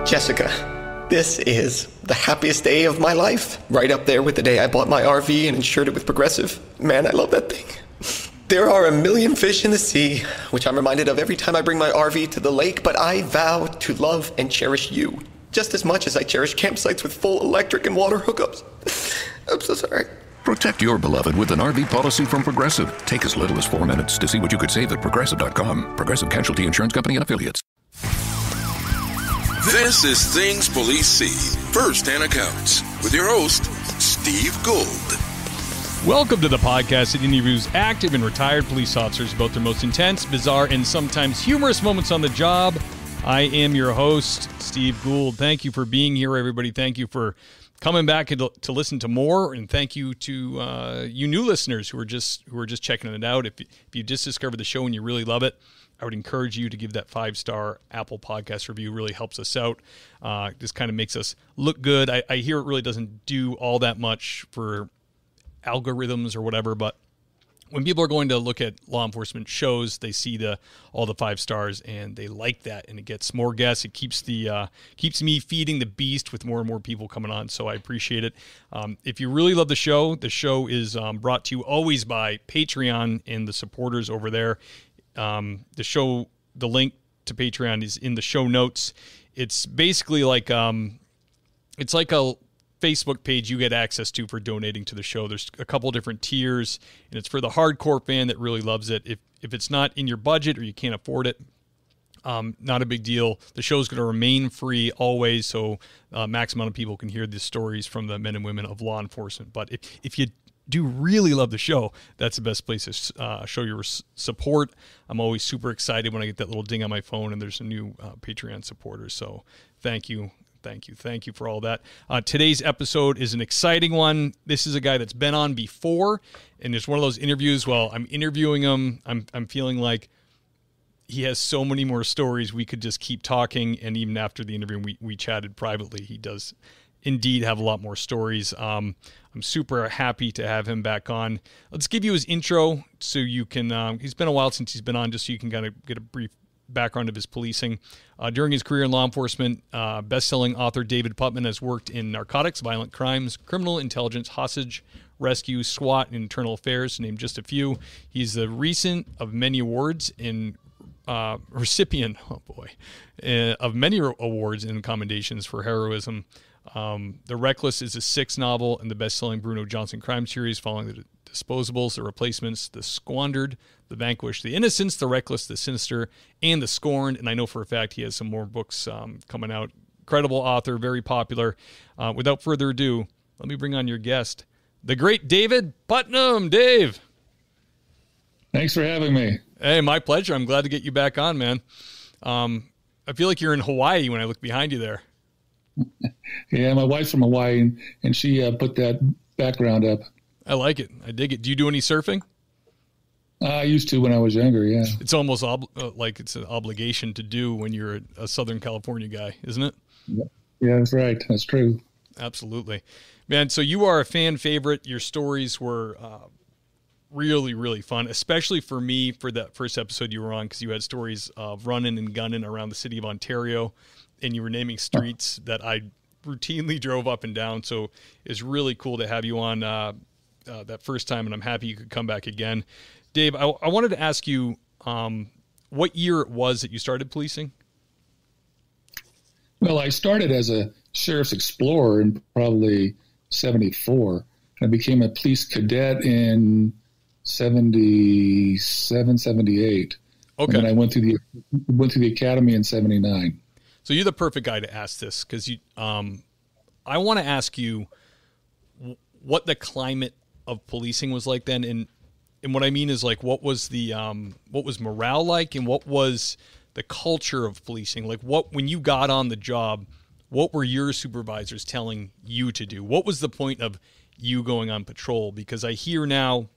Jessica, this is the happiest day of my life. Right up there with the day I bought my RV and insured it with Progressive. Man, I love that thing. There are a million fish in the sea, which I'm reminded of every time I bring my RV to the lake, but I vow to love and cherish you just as much as I cherish campsites with full electric and water hookups. I'm so sorry. Protect your beloved with an RV policy from Progressive. Take as little as 4 minutes to see what you could save at Progressive.com. Progressive Casualty Insurance Company and Affiliates. This is Things Police See, First-Hand Accounts, with your host, Steve Gould. Welcome to the podcast that interviews active and retired police officers about their most intense, bizarre, and sometimes humorous moments on the job. I am your host, Steve Gould. Thank you for being here, everybody. Thank you for coming back to listen to more, and thank you to you new listeners who are just checking it out. If you just discovered the show and you really love it, I would encourage you to give that 5-star Apple Podcast review. It really helps us out. Just kind of makes us look good. I hear it really doesn't do all that much for algorithms or whatever, but when people are going to look at law enforcement shows, they see all the 5 stars and they like that, and it gets more guests. It keeps me feeding the beast with more and more people coming on, so I appreciate it. If you really love the show is brought to you always by Patreon and the supporters over there. The link to Patreon is in the show notes. It's basically like it's like a Facebook page you get access to for donating to the show. There's a couple different tiers, and it's for the hardcore fan that really loves it. If it's not in your budget or you can't afford it, not a big deal. The show's going to remain free always, so max amount of people can hear the stories from the men and women of law enforcement. But if you do really love the show, that's the best place to show your support. I'm always super excited when I get that little ding on my phone and there's a new Patreon supporter. So thank you for all that. Today's episode is an exciting one. This is a guy that's been on before, and it's one of those interviews. Well, I'm interviewing him. I'm feeling like he has so many more stories. We could just keep talking, and even after the interview, we chatted privately. He does indeed have a lot more stories. I'm super happy to have him back on. Let's give you his intro so you can, he's been a while since he's been on, just so you can kind of get a brief background of his policing. During his career in law enforcement, best-selling author David Putnam has worked in narcotics, violent crimes, criminal intelligence, hostage rescue, SWAT, and internal affairs, to name just a few. He's the recent of many awards and recipient, of many awards and commendations for heroism. The Reckless is a 6th novel in the best-selling Bruno Johnson crime series, following the Disposables, The Replacements, The Squandered, The Vanquished, The Innocents, The Reckless, The Sinister, and The Scorned. And I know for a fact he has some more books coming out. Incredible author, very popular. Without further ado, let me bring on your guest, the great David Putnam. Dave. Thanks for having me. Hey, my pleasure. I'm glad to get you back on, man. I feel like you're in Hawaii when I look behind you there. Yeah, my wife's from Hawaii, and she put that background up. I like it. I dig it. Do you do any surfing? I used to when I was younger, yeah. It's almost like it's an obligation to do when you're a Southern California guy, isn't it? Yeah, that's right. That's true. Absolutely. Man, so you are a fan favorite. Your stories were really, really fun, especially for me for that first episode you were on, because you had stories of running and gunning around the city of Ontario, and you were naming streets that I routinely drove up and down. So it's really cool to have you on that first time, and I'm happy you could come back again. Dave, I wanted to ask you what year it was that you started policing? Well, I started as a sheriff's explorer in probably 74. I became a police cadet in 77, 78. Okay. And then I went through the academy in 79. So you're the perfect guy to ask this, because I want to ask you what the climate of policing was like then, and what I mean is, like, what was morale like, and what was the culture of policing? Like, when you got on the job, what were your supervisors telling you to do? What was the point of you going on patrol? Because I hear now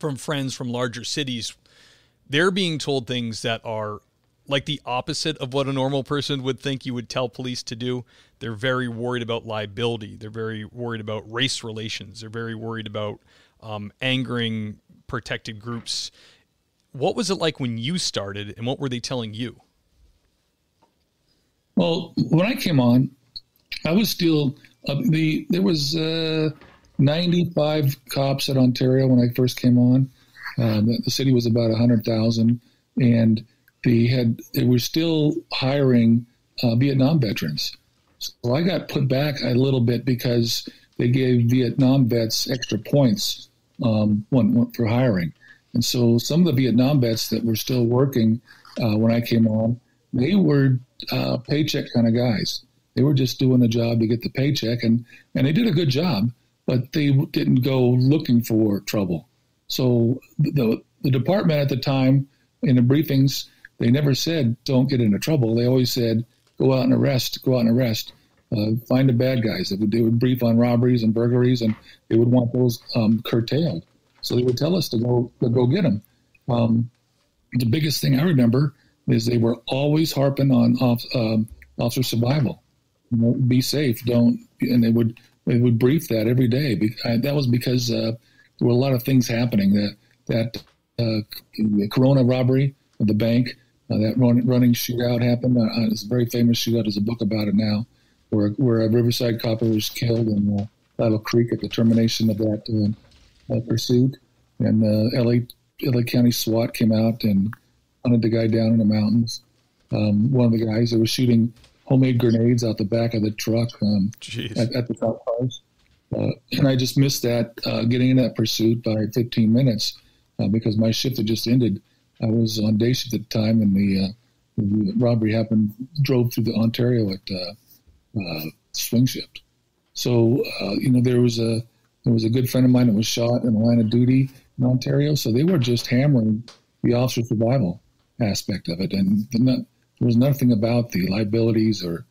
from friends from larger cities, they're being told things that are like the opposite of what a normal person would think you would tell police to do. They're very worried about liability. They're very worried about race relations. They're very worried about angering protected groups. What was it like when you started, and what were they telling you? Well, when I came on, I was still there was 95 cops at Ontario when I first came on. The city was about 100,000, and they were still hiring Vietnam veterans. So I got put back a little bit because they gave Vietnam vets extra points for hiring. And so some of the Vietnam vets that were still working when I came on, they were paycheck kind of guys. They were just doing the job to get the paycheck, and they did a good job, but they didn't go looking for trouble. So the department at the time, in the briefings, they never said, don't get into trouble. They always said, go out and arrest, find the bad guys. They would brief on robberies and burglaries, and they would want those curtailed. So they would tell us to go get them. The biggest thing I remember is they were always harping on officer survival. Be safe, and they would brief that every day. That was because there were a lot of things happening. That the Corona robbery of the bank, that running shootout happened. It's a very famous shootout. There's a book about it now, where a Riverside copper was killed in Battle Creek at the termination of that pursuit. And LA County SWAT came out and hunted the guy down in the mountains. One of the guys that was shooting homemade grenades out the back of the truck at the top cars. And I just missed that, getting in that pursuit by 15 minutes because my shift had just ended. I was on day shift at the time, and the robbery happened, drove through the Ontario at swing shift. So, there was a good friend of mine that was shot in the line of duty in Ontario. So they were just hammering the officer survival aspect of it. And there was nothing about the liabilities or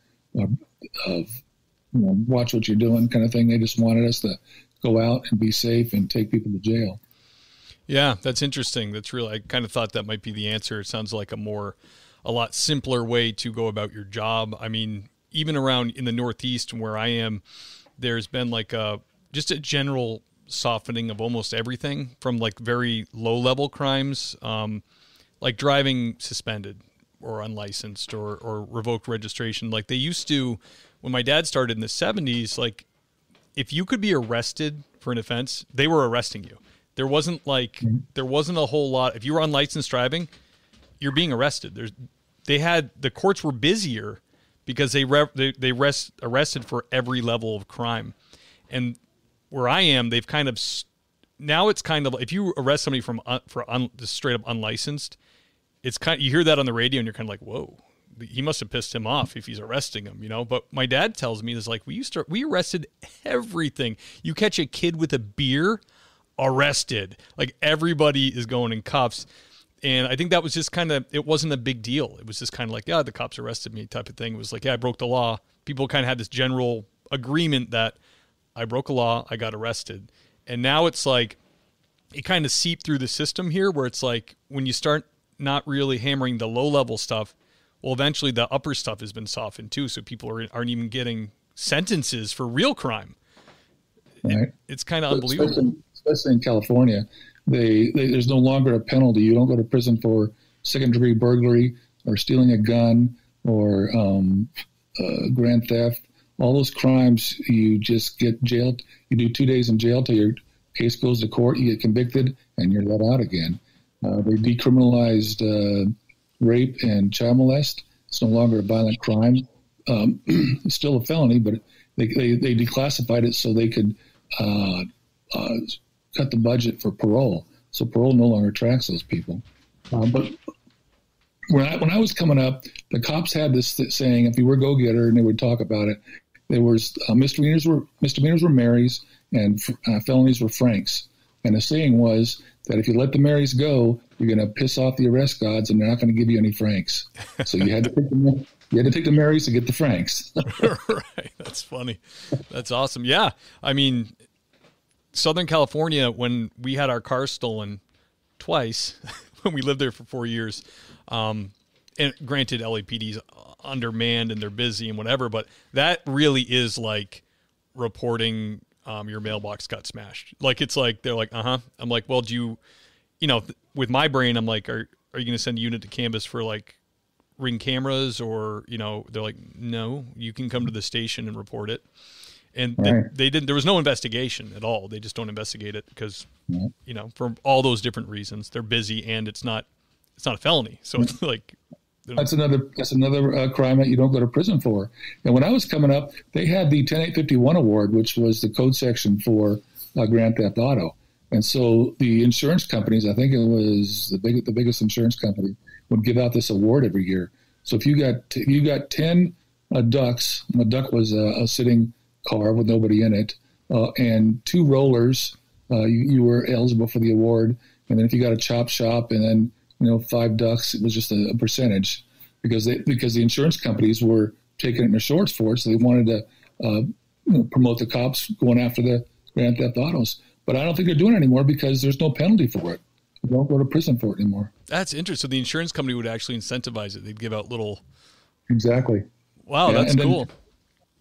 watch what you're doing kind of thing. They just wanted us to go out and be safe and take people to jail. Yeah, that's interesting. That's really, I kind of thought that might be the answer. It sounds like a lot simpler way to go about your job. I mean, even around in the Northeast where I am, there's been just a general softening of almost everything from very low level crimes, like driving suspended or unlicensed or revoked registration. Like they used to, when my dad started in the 70s, if you could be arrested for an offense, they were arresting you. There wasn't a whole lot. If you were unlicensed driving, you're being arrested. The courts were busier because they arrested for every level of crime. And where I am, they've kind of, now it's kind of, if you arrest somebody for just straight up unlicensed, it's you hear that on the radio and you're kind of like, whoa, he must have pissed him off if he's arresting him, But my dad tells me is we arrested everything. You catch a kid with a beer, arrested. Everybody is going in cuffs. And I think that was just it wasn't a big deal. It was just kind of yeah, the cops arrested me type of thing. It was yeah, I broke the law. People kind of had this general agreement that I broke a law, I got arrested. And now it's it kind of seeped through the system here where it's when you start not really hammering the low-level stuff, well, eventually the upper stuff has been softened too, so people aren't even getting sentences for real crime. Right. It's kind of unbelievable. Especially in California, there's no longer a penalty. You don't go to prison for second-degree burglary or stealing a gun or grand theft. All those crimes, you just get jailed. You do 2 days in jail till your case goes to court. You get convicted, and you're let out again. They decriminalized rape and child molest. It's no longer a violent crime. It's still a felony, but they declassified it so they could cut the budget for parole. So parole no longer tracks those people. But when I was coming up, the cops had this saying, if you were a go-getter, and they would talk about it, there was misdemeanors were Marys and felonies were Franks. And the saying was that if you let the Marys go, you're going to piss off the arrest gods, and they're not going to give you any Franks. So you had to take the Marys to get the Franks. Right. That's funny. That's awesome. Yeah. I mean, Southern California, when we had our car stolen twice, when we lived there for 4 years, and granted LAPD's undermanned and they're busy and whatever, but that really is reporting your mailbox got smashed. It's they're uh-huh. I'm well, do you, with my brain, I'm are you going to send a unit to canvas for Ring cameras, or, they're like, no, you can come to the station and report it. And they didn't, there was no investigation at all. They just don't investigate it because, for all those different reasons, they're busy and it's not a felony. So it's like, that's another crime that you don't go to prison for. And when I was coming up, they had the 10851 award, which was the code section for Grand Theft Auto. And so the insurance companies, I think it was the biggest insurance company, would give out this award every year. So if you got 10 ducks, a duck was a sitting car with nobody in it, and 2 rollers, you were eligible for the award. And then if you got a chop shop and then 5 ducks, it was just a percentage because the insurance companies were taking it in their shorts for it, so they wanted to promote the cops going after the Grand Theft Autos. But I don't think they're doing it anymore because there's no penalty for it. You don't go to prison for it anymore. That's interesting. So the insurance company would actually incentivize it. They'd give out little. Exactly. Wow, yeah, that's cool.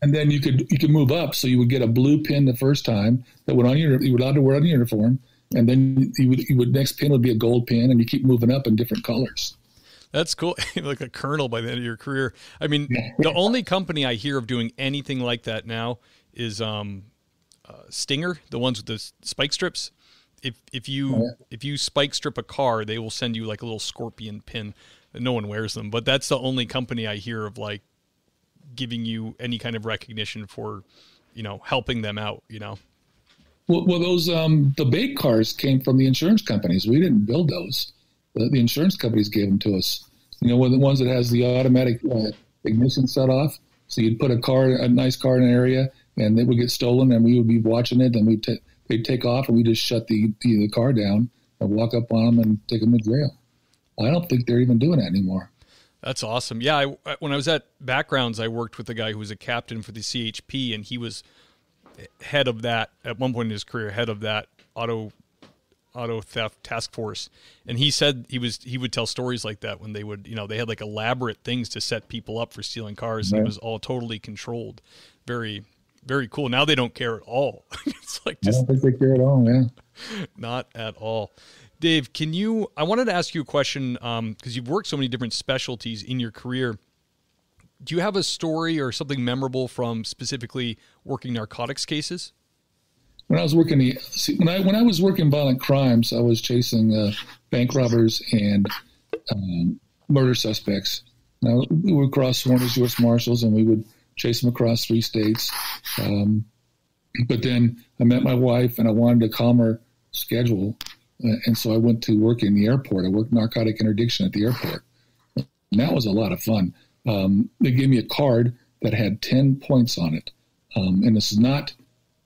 And then you could move up, so you would get a blue pin the first time that went on you were allowed to wear on your uniform, and then you would next pin would be a gold pin, and you keep moving up in different colors. That's cool. Like a colonel by the end of your career. I mean, the only company I hear of doing anything like that now is Stinger, the ones with the spike strips. If you spike strip a car, they will send you like a little scorpion pin. No one wears them, but that's the only company I hear of like giving you any kind of recognition for, helping them out, Well, those the bait cars came from the insurance companies. We didn't build those. The insurance companies gave them to us. The ones that has the automatic ignition set off. So you'd put a nice car in an area, and it would get stolen, and we would be watching it, and they'd take off, and we just shut the car down and walk up on them and take them to jail. I don't think they're even doing that anymore. That's awesome. Yeah, when I was at Backgrounds, I worked with a guy who was a captain for the CHP, and he was head of that at one point in his career, head of that auto theft task force. And he said he would tell stories like that when they would, they had like elaborate things to set people up for stealing cars. Right. And it was all totally controlled. Very, very cool. Now they don't care at all. It's like I don't think they care at all, man. Not at all. Dave, I wanted to ask you a question because you've worked so many different specialties in your career. Do you have a story or something memorable from specifically working narcotics cases? When I was working when I was working violent crimes, I was chasing bank robbers and murder suspects. Now we would cross sworn as U.S. Marshals, and we would chase them across 3 states. But then I met my wife, and I wanted a calmer schedule, and so I went to work in the airport. I worked narcotic interdiction at the airport, and that was a lot of fun. They gave me a card that had 10 points on it, and this is not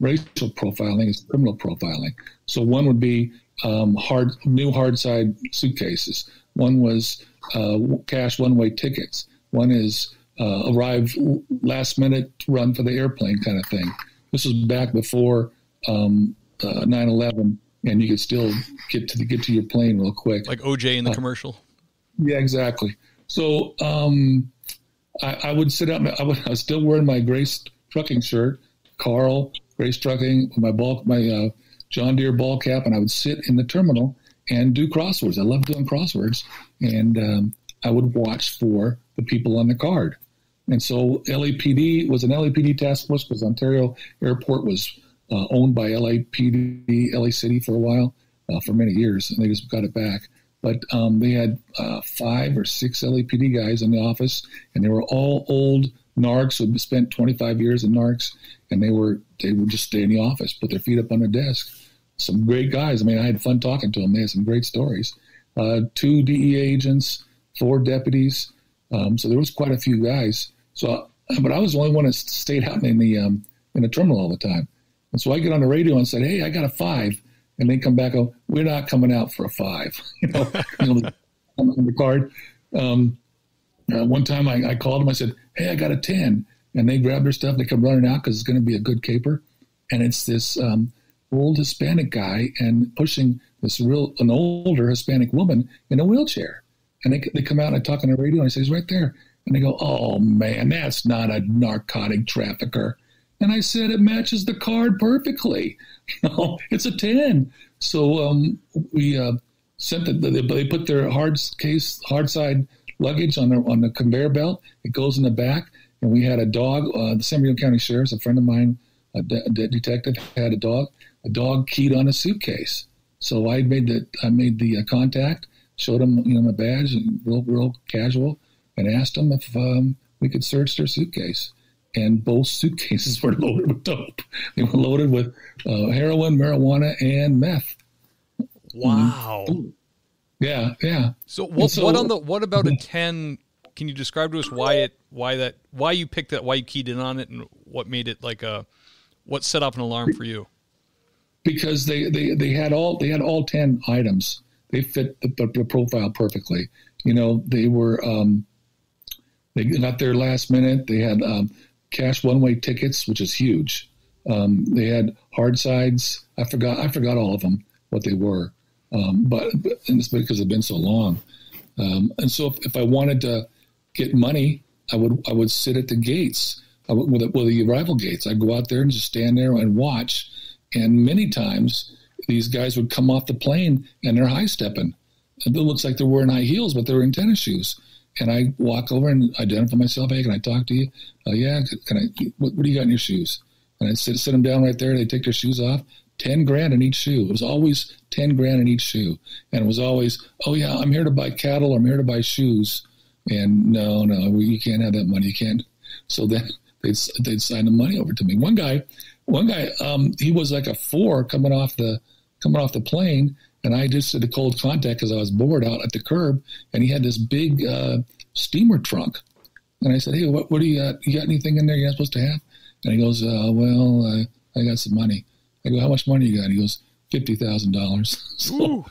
racial profiling, it's criminal profiling. So one would be new hard side suitcases. One was cash one-way tickets. One is arrive last minute run for the airplane kind of thing. This was back before 9/11, and you could still get to your plane real quick. Like OJ in the commercial. Yeah, exactly. So I would sit out. I was still wearing my Grace Trucking shirt, Carl Grace Trucking, my John Deere ball cap, and I would sit in the terminal and do crosswords. I love doing crosswords, and I would watch for the people on the card. And so LAPD was an LAPD task force because Ontario Airport was owned by LAPD, LA City for a while, for many years, and they just got it back. But they had 5 or 6 LAPD guys in the office, and they were all old narcs who had spent 25 years in narcs, and they would just stay in the office, put their feet up on the desk. Some great guys. I mean, I had fun talking to them. They had some great stories. 2 DEA agents, 4 deputies. So there was quite a few guys. But I was the only one that stayed out in the terminal all the time. And so I get on the radio and said, "Hey, I got a 5." And they come back, "Oh, we're not coming out for a 5." On the card. One time I called them. I said, "Hey, I got a 10." And they grab their stuff. They come running out because it's going to be a good caper. And it's this old Hispanic guy and pushing an older Hispanic woman in a wheelchair. And they come out and I talk on the radio and I say, "He's right there." And they go, "Oh, man, that's not a narcotic trafficker." And I said, "It matches the card perfectly. It's a 10. So we sent they put their hard side luggage on the conveyor belt. It goes in the back. And we had a dog. The San Bernardino County Sheriff's, a friend of mine, a detective, had a dog. A dog keyed on a suitcase. So I made the contact, showed him my badge, real casual, and asked him if we could search their suitcase. And both suitcases were loaded with dope. They were loaded with heroin, marijuana, and meth. Wow. Yeah. So what about a 10? Can you describe to us why you picked that, why you keyed in on it, and what made it what set off an alarm for you? Because they had all 10 items. They fit the profile perfectly. They were they got there last minute. They had cash one-way tickets, which is huge. They had hard sides. I forgot all of them what they were, but it's because it's been so long. And so if I wanted to get money, I would sit at the gates, with the arrival gates. I'd go out there and just stand there and watch. And many times these guys would come off the plane and they're high stepping. It looks like they're wearing high heels, but they're in tennis shoes. And I walk over and identify myself. Hey, can I talk to you? Yeah. What do you got in your shoes? And I'd sit them down right there. They take their shoes off. $10,000 in each shoe. It was always $10,000 in each shoe. And it was always, oh yeah, I'm here to buy cattle. I'm here to buy shoes. And no, you can't have that money. You can't. So then they'd sign the money over to me. One guy, he was like a 4 coming off the plane, and I just did a cold contact because I was bored out at the curb, and he had this big steamer trunk, and I said, hey, what do you got? You got anything in there you're not supposed to have? And he goes, I got some money. I go, how much money you got? He goes, $50,000.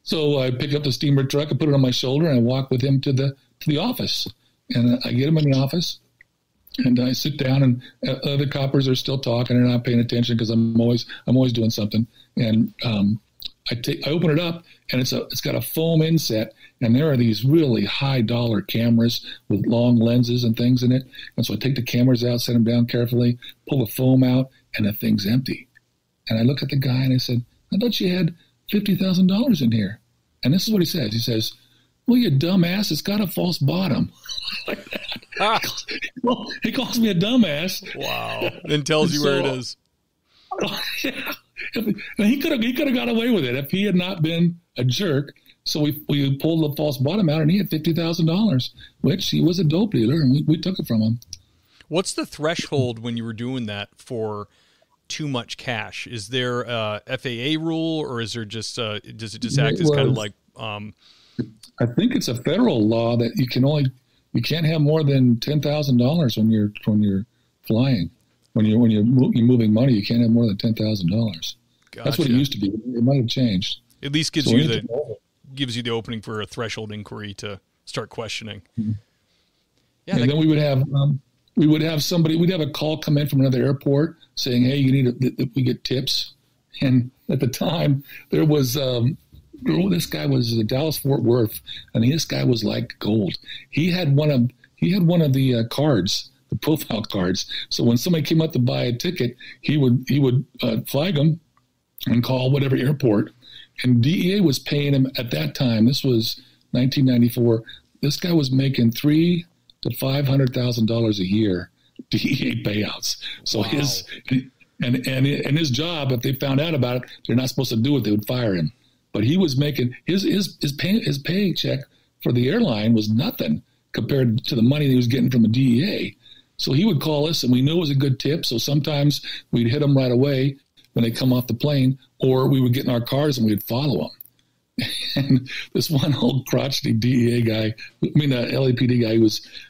So I pick up the steamer truck, I put it on my shoulder, and I walk with him to the office. And I get him in the office, and I sit down, and other coppers are still talking and not paying attention because I'm always doing something. And I open it up, and it's got a foam inset, and there are these really high dollar cameras with long lenses and things in it. And so I take the cameras out, set them down carefully, pull the foam out, and the thing's empty. And I look at the guy and I said, I thought you had $50,000 in here. And this is what he says. He says, well, you dumbass, it's got a false bottom. Like that. He calls me a dumbass. Wow. Then tells you where it is. Yeah. He could have got away with it if he had not been a jerk. So we pulled the false bottom out, and he had $50,000, which he was a dope dealer, and we took it from him. What's the threshold when you were doing that for too much cash? Is there a FAA rule, or is there just does it just act as kind of like? I think it's a federal law that you can't have more than $10,000 when you're flying. When you're moving money, you can't have more than $10,000. Gotcha. That's what it used to be. It might have changed. At least gives you the opening for a threshold inquiry to start questioning. Mm-hmm. Yeah, and then we would have somebody. We'd have a call come in from another airport saying, "Hey, you need we get tips." And at the time, there was this guy was Dallas Fort Worth, and this guy was like gold. He had one of the cards, the profile cards. So when somebody came up to buy a ticket, he would flag them and call whatever airport. And DEA was paying him at that time. This was 1994. This guy was making $300,000 to $500,000 a year DEA payouts. So wow. his job, if they found out about it, they're not supposed to do it. They would fire him. But he was making his paycheck for the airline was nothing compared to the money he was getting from the DEA. So he would call us, and we knew it was a good tip. So sometimes we'd hit them right away when they come off the plane, or we would get in our cars and we'd follow them. And this one old crotchety DEA guy, LAPD guy,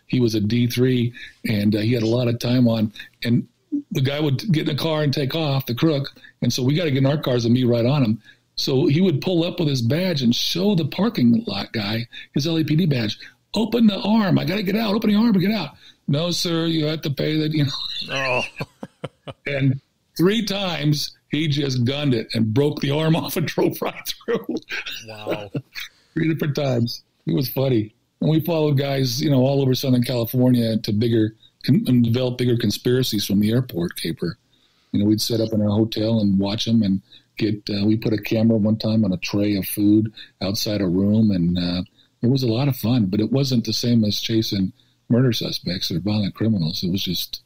he was a D3, and he had a lot of time on. And the guy would get in the car and take off, the crook. And so we got to get in our cars and be right on him. So he would pull up with his badge and show the parking lot guy his LAPD badge. Open the arm. I got to get out. Open the arm and get out. No, sir, you have to pay that, Oh. And 3 times he just gunned it and broke the arm off and drove right through. Wow. 3 different times. It was funny. And we followed guys, all over Southern California to develop bigger conspiracies from the airport caper. We'd set up in a hotel and watch them and we put a camera one time on a tray of food outside a room, and It was a lot of fun, but it wasn't the same as chasing murder suspects or violent criminals. It was just,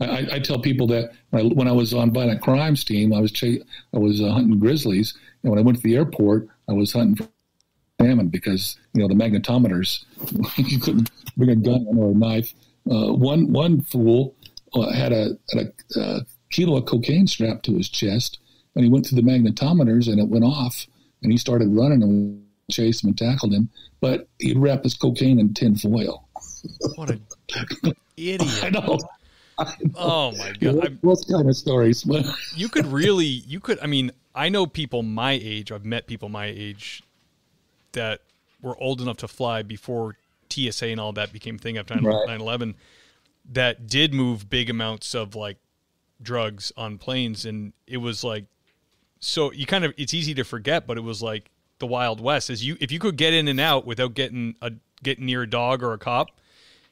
I tell people that when I was on violent crimes team, I was hunting grizzlies, and when I went to the airport, I was hunting for salmon because the magnetometers, you couldn't bring a gun or a knife. One fool had a kilo of cocaine strapped to his chest, and he went to the magnetometers, and it went off, and he started running, and we chased him and tackled him, but he'd wrapped his cocaine in tin foil. What an idiot! I know. Oh my God! Those kind of stories. You could. I mean, I know people my age. I've met people my age that were old enough to fly before TSA and all that became a thing after 9/11. That did move big amounts of like drugs on planes, and it was like, so it's easy to forget, but it was like the Wild West. If you could get in and out without getting near a dog or a cop,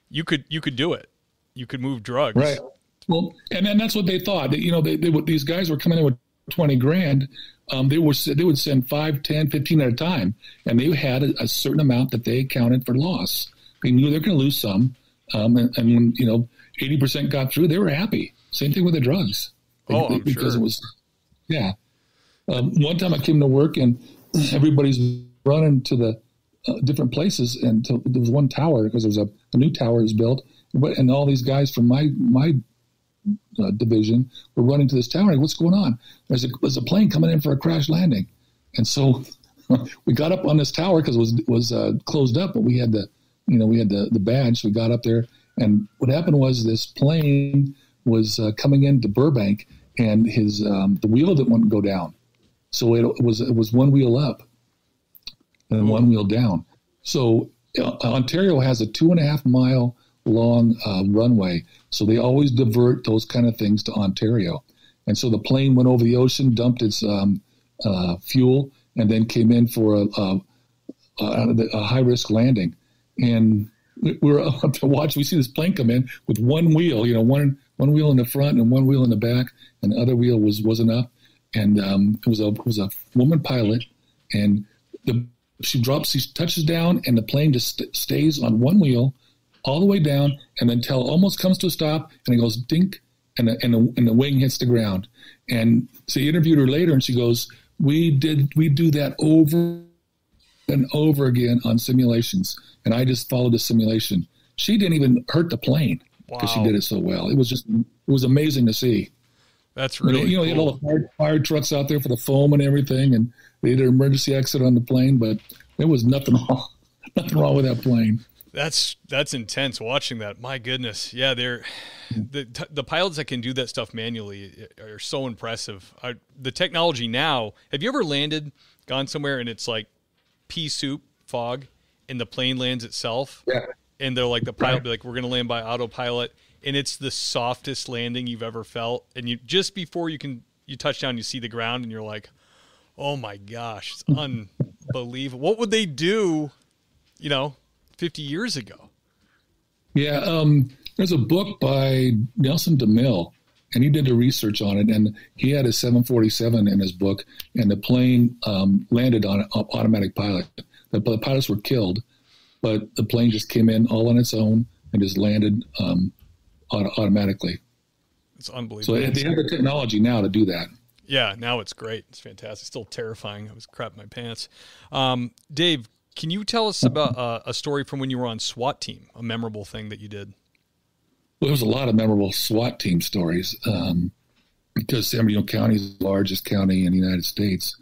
you could do it. You could move drugs. Right. Well, and then that's what they thought. These guys were coming in with 20 grand. They would send 5, 10, 15 at a time, and they had a certain amount that they accounted for loss. They knew they're going to lose some, and when 80% got through, they were happy. Same thing with the drugs. Because it was, yeah. One time I came to work and everybody's running to the different places, and there was one tower because there was a new tower was built, and all these guys from my division were running to this tower. Like, what's going on? There's a plane coming in for a crash landing, and so we got up on this tower because it was closed up, but we had the badge. So we got up there, and what happened was this plane was coming into Burbank, and his the wheel didn't go down, so it was one wheel up and one wheel down. So Ontario has a 2.5 mile long runway, so they always divert those kind of things to Ontario. And so the plane went over the ocean, dumped its fuel, and then came in for a high risk landing. And we're up to watch. We see this plane come in with one wheel, one wheel in the front and one wheel in the back, and the other wheel wasn't up. And it was a woman pilot, and she touches down, and the plane just stays on one wheel all the way down, and then almost comes to a stop, and it goes dink, and the wing hits the ground. And so he interviewed her later, and she goes, we do that over and over again on simulations, and I just followed the simulation. She didn't even hurt the plane because she did it so well. It was amazing to see. That's really cool. They had all the fire trucks out there for the foam and everything, and they had an emergency exit on the plane, but there was nothing wrong with that plane. That's intense watching that. My goodness. Yeah, the pilots that can do that stuff manually are so impressive. The technology now, have you ever gone somewhere and it's like pea soup fog and the plane lands itself? Yeah. And they're like, the pilot be like, we're going to land by autopilot, and it's the softest landing you've ever felt. And you just before you touch down, you see the ground, and you're like, oh my gosh, it's unbelievable. What would they do, 50 years ago? Yeah, there's a book by Nelson DeMille, and he did the research on it, and he had a 747 in his book, and the plane landed on an automatic pilot. The pilots were killed, but the plane just came in all on its own and just landed automatically. It's unbelievable. So they have the technology now to do that. Yeah, now it's great. It's fantastic. Still terrifying. I was crapping my pants. Dave, can you tell us about a story from when you were on SWAT team, a memorable thing that you did? Well, there's a lot of memorable SWAT team stories because San Bernardino County is the largest county in the United States,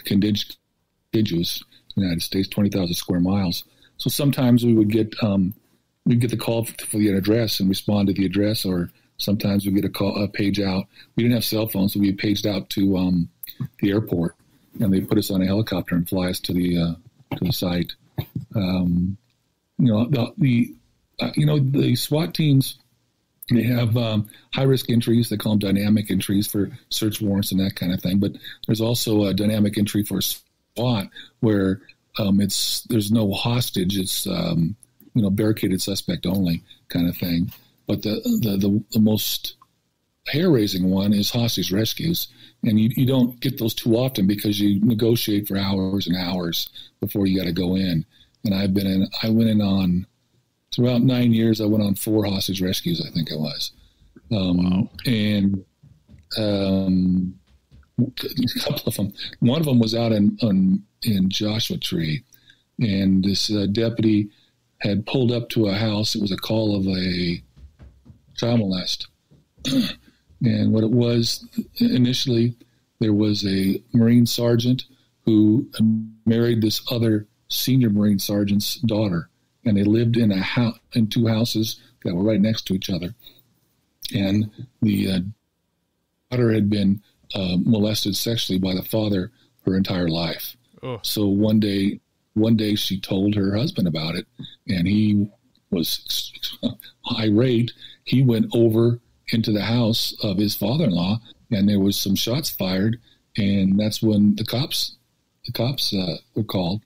contiguous United States, 20,000 square miles. So sometimes we would get the call for the address and respond to the address, or sometimes we get a page out. We didn't have cell phones, so we paged out to the airport, and they put us on a helicopter and fly us to the site. The SWAT teams, they have high risk entries. They call them dynamic entries for search warrants and that kind of thing. But there's also a dynamic entry for SWAT where there's no hostage. It's barricaded suspect only kind of thing. But the most hair-raising one is hostage rescues, and you don't get those too often because you negotiate for hours and hours before you got to go in. and I went in on, throughout 9 years, I went on 4 hostage rescues, I think it was. Wow. And a couple of them, one of them was out in Joshua Tree, and this deputy had pulled up to a house. It was a call of a child molest. And what it was, initially, there was a Marine sergeant who married this other senior Marine sergeant's daughter, and they lived in in 2 houses that were right next to each other. And the daughter had been molested sexually by the father her entire life. Oh. So one day she told her husband about it, and he was irate. He went over into the house of his father-in-law, and there was some shots fired, and that's when the cops were called,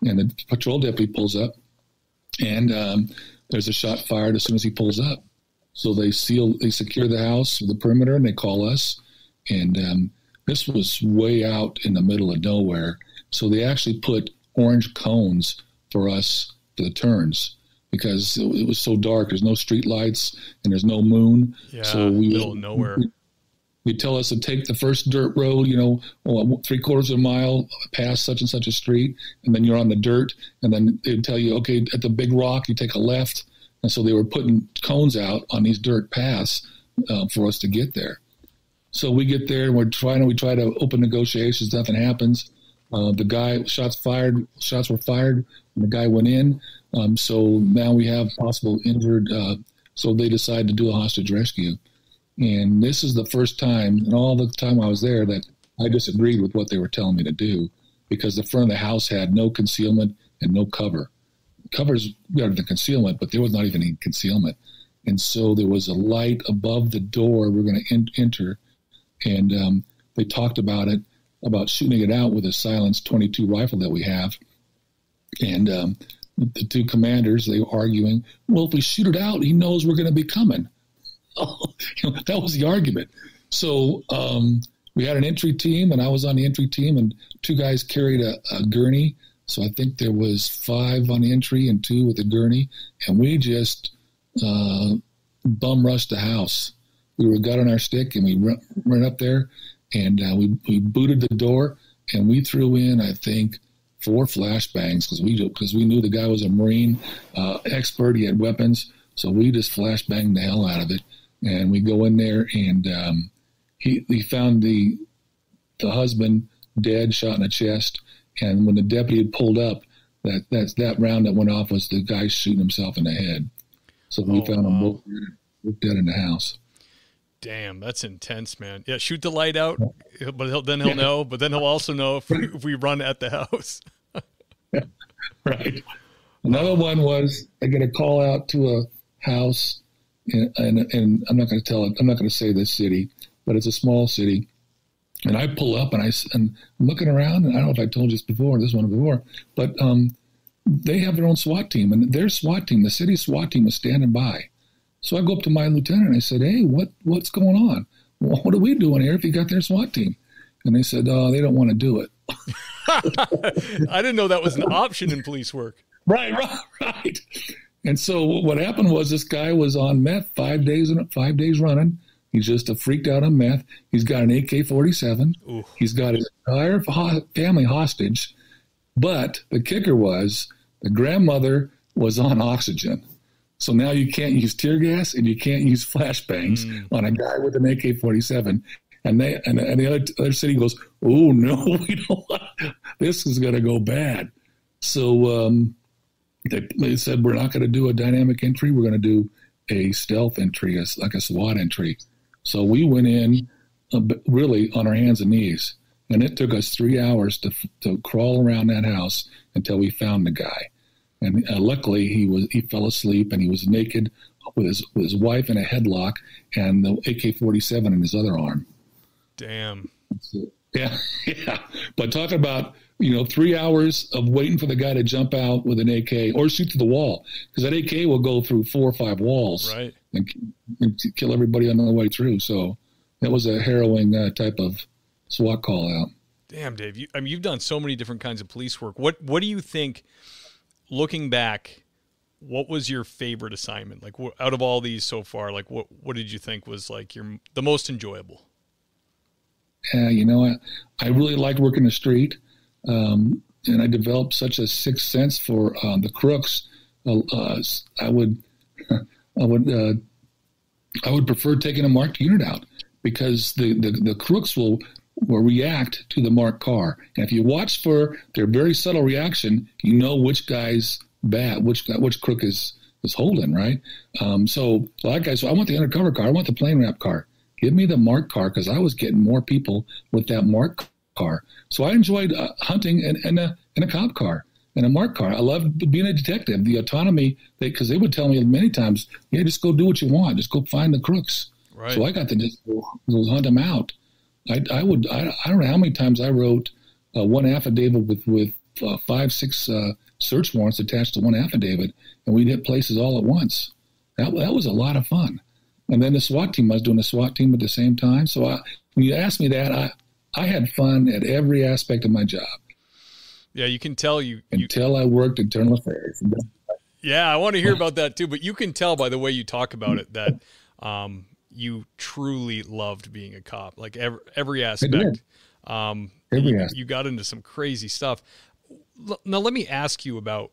and the patrol deputy pulls up, and there's a shot fired as soon as he pulls up. So they secure the house, the perimeter, and they call us, and this was way out in the middle of nowhere. So they actually put orange cones for us for the turns, because it was so dark. There's no street lights and there's no moon. Yeah, so middle of nowhere. They tell us to take the first dirt road, 3/4 of a mile past such and such a street, and then you're on the dirt. And then they'd tell you, okay, at the big rock, you take a left. And so they were putting cones out on these dirt paths for us to get there. So we get there, and we try to open negotiations. Nothing happens. The guy, shots were fired, and the guy went in. So now we have possible injured. So they decide to do a hostage rescue. And this is the first time in all the time I was there that I disagreed with what they were telling me to do, because the front of the house had no concealment and no cover. Cover's better than concealment, but there was not even any concealment. And so there was a light above the door we're going to enter. And they talked about shooting it out with a silenced .22 rifle that we have. And the 2 commanders, they were arguing, well, if we shoot it out, he knows we're going to be coming. That was the argument. So we had an entry team, and I was on the entry team, and 2 guys carried a gurney. So I think there was 5 on the entry and 2 with a gurney, and we just bum rushed the house. We got on our stick, and we ran up there, and we booted the door, and we threw in, I think, 4 flashbangs because we knew the guy was a Marine expert. He had weapons, so we just flashbanged the hell out of it. And we go in there, and he found the husband dead, shot in the chest. And when the deputy had pulled up, that round that went off was the guy shooting himself in the head. So we found them both dead in the house. Damn, that's intense, man. Yeah, shoot the light out, but then he'll know. But then he'll also know if we run at the house. Right. Another one was I get a call out to a house, and I'm not going to tell it. I'm not going to say this city, but it's a small city. And I pull up, and I'm looking around, and I don't know if I told you this before, but they have their own SWAT team, and their SWAT team, the city SWAT team, is standing by. So I go up to my lieutenant, and I said, hey, what's going on? Well, what are we doing here if you got their SWAT team? And they said, they don't want to do it. I didn't know that was an option in police work. Right. And so what happened was this guy was on meth 5 days running. He's just freaked out on meth. He's got an AK-47. Ooh. He's got his entire family hostage. But the kicker was the grandmother was on oxygen. So now you can't use tear gas and you can't use flashbangs on a guy with an AK-47. And the other city goes, oh, no, we don't want this is going to go bad. So they said, we're not going to do a dynamic entry. We're going to do a stealth entry, like a SWAT entry. So we went in really on our hands and knees, and it took us 3 hours to crawl around that house until we found the guy. And luckily, he fell asleep, and he was naked with his wife in a headlock and the AK-47 in his other arm. Damn. Yeah. But talking about 3 hours of waiting for the guy to jump out with an AK or shoot through the wall, because that AK will go through 4 or 5 walls, right, and kill everybody on the way through. So that was a harrowing type of SWAT call out. Damn, Dave. You've done so many different kinds of police work. What do you think looking back, what was your favorite assignment? Like out of all these so far, like what did you think was like the most enjoyable? I really liked working the street, and I developed such a sixth sense for the crooks. I would prefer taking a marked unit out because the crooks will react to the marked car, and if you watch for their very subtle reaction, you know which guy's bad, which crook is holding, right? So I want the undercover car. I want the plane wrap car. Give me the marked car because I was getting more people with that marked car. So I enjoyed hunting in a cop car and a marked car. I loved being a detective, the autonomy, because they would tell me many times, yeah, just go do what you want. Just go find the crooks. Right. So I got to just go hunt them out. I don't know how many times I wrote one affidavit with 5-6 search warrants attached to one affidavit, and we'd hit places all at once. That was a lot of fun. And then the SWAT team, I was doing a SWAT team at the same time. So when you asked me that, I had fun at every aspect of my job. Yeah, you can tell until I worked internal affairs. Yeah, I want to hear about that too. But you can tell by the way you talk about it that you truly loved being a cop, like every aspect. You got into some crazy stuff. Now, let me ask you about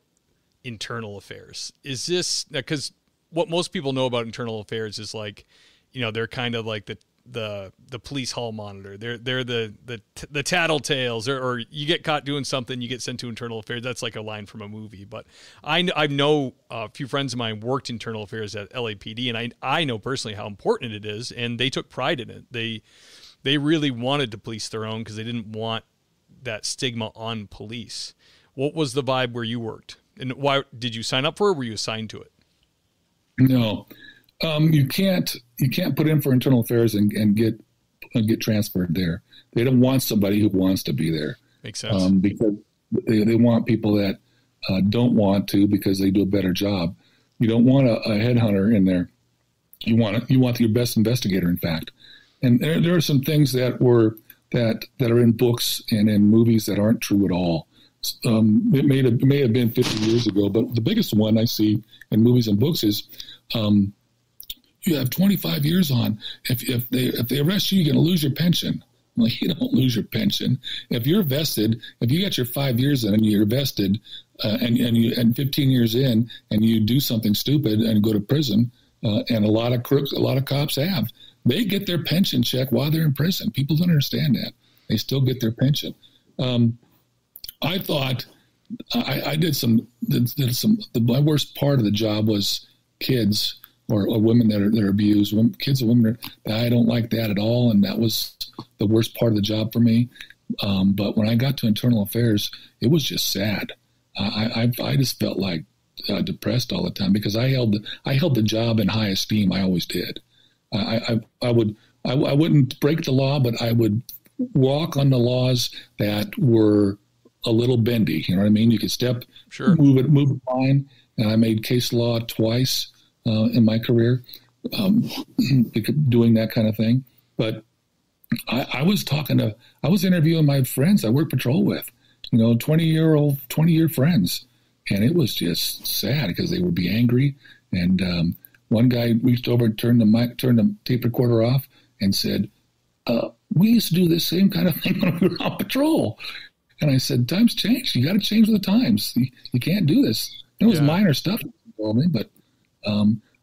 internal affairs. Is this because what most people know about internal affairs is like, they're kind of like the police hall monitor. They're the tattletales, or you get caught doing something, you get sent to internal affairs. That's like a line from a movie. But I know a few friends of mine worked internal affairs at LAPD, and I know personally how important it is, and they took pride in it. They really wanted to police their own because they didn't want that stigma on police. What was the vibe where you worked, and why did you sign up for it? Or were you assigned to it? No, you can't put in for internal affairs and get transferred there. They don't want somebody who wants to be there. Makes sense. Because they want people that don't want to because they do a better job. You don't want a headhunter in there. You want your best investigator, in fact. And there are some things that are in books and in movies that aren't true at all. It may have been 50 years ago, but the biggest one I see in movies and books is you have 25 years on. If they arrest you, you're going to lose your pension. Well, you don't lose your pension. If you're vested, if you got your 5 years in and you're vested, and 15 years in, and you do something stupid and go to prison, and a lot of crooks, a lot of cops they get their pension check while they're in prison. People don't understand that. They still get their pension. I thought I did some. My worst part of the job was kids or women that are abused. Kids and women I don't like that at all, and that was the worst part of the job for me. But when I got to internal affairs, it was just sad. I just felt like depressed all the time because I held the job in high esteem. I always did. I wouldn't break the law, but I would walk on the laws that were a little bendy. You know what I mean? You could step, sure, move it fine. And I made case law twice in my career, doing that kind of thing. But I was interviewing my friends I worked patrol with, 20-year friends. And it was just sad because they would be angry. And one guy reached over and turned the tape recorder off and said, we used to do this same kind of thing when we were on patrol. And I said, times change. You got to change with the times. You can't do this. It was minor stuff, but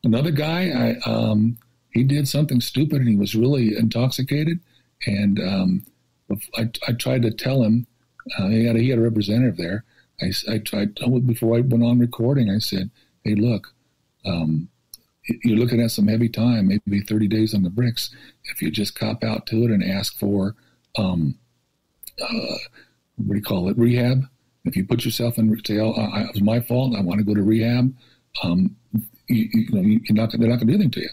another guy, he did something stupid and he was really intoxicated. And I tried to tell him, he had a representative there. I tried, before I went on recording, I said, hey, look, you're looking at some heavy time, maybe 30 days on the bricks. If you just cop out to it and ask for, rehab. If you put yourself in, say, it was my fault, I want to go to rehab, they're not going to do anything to you.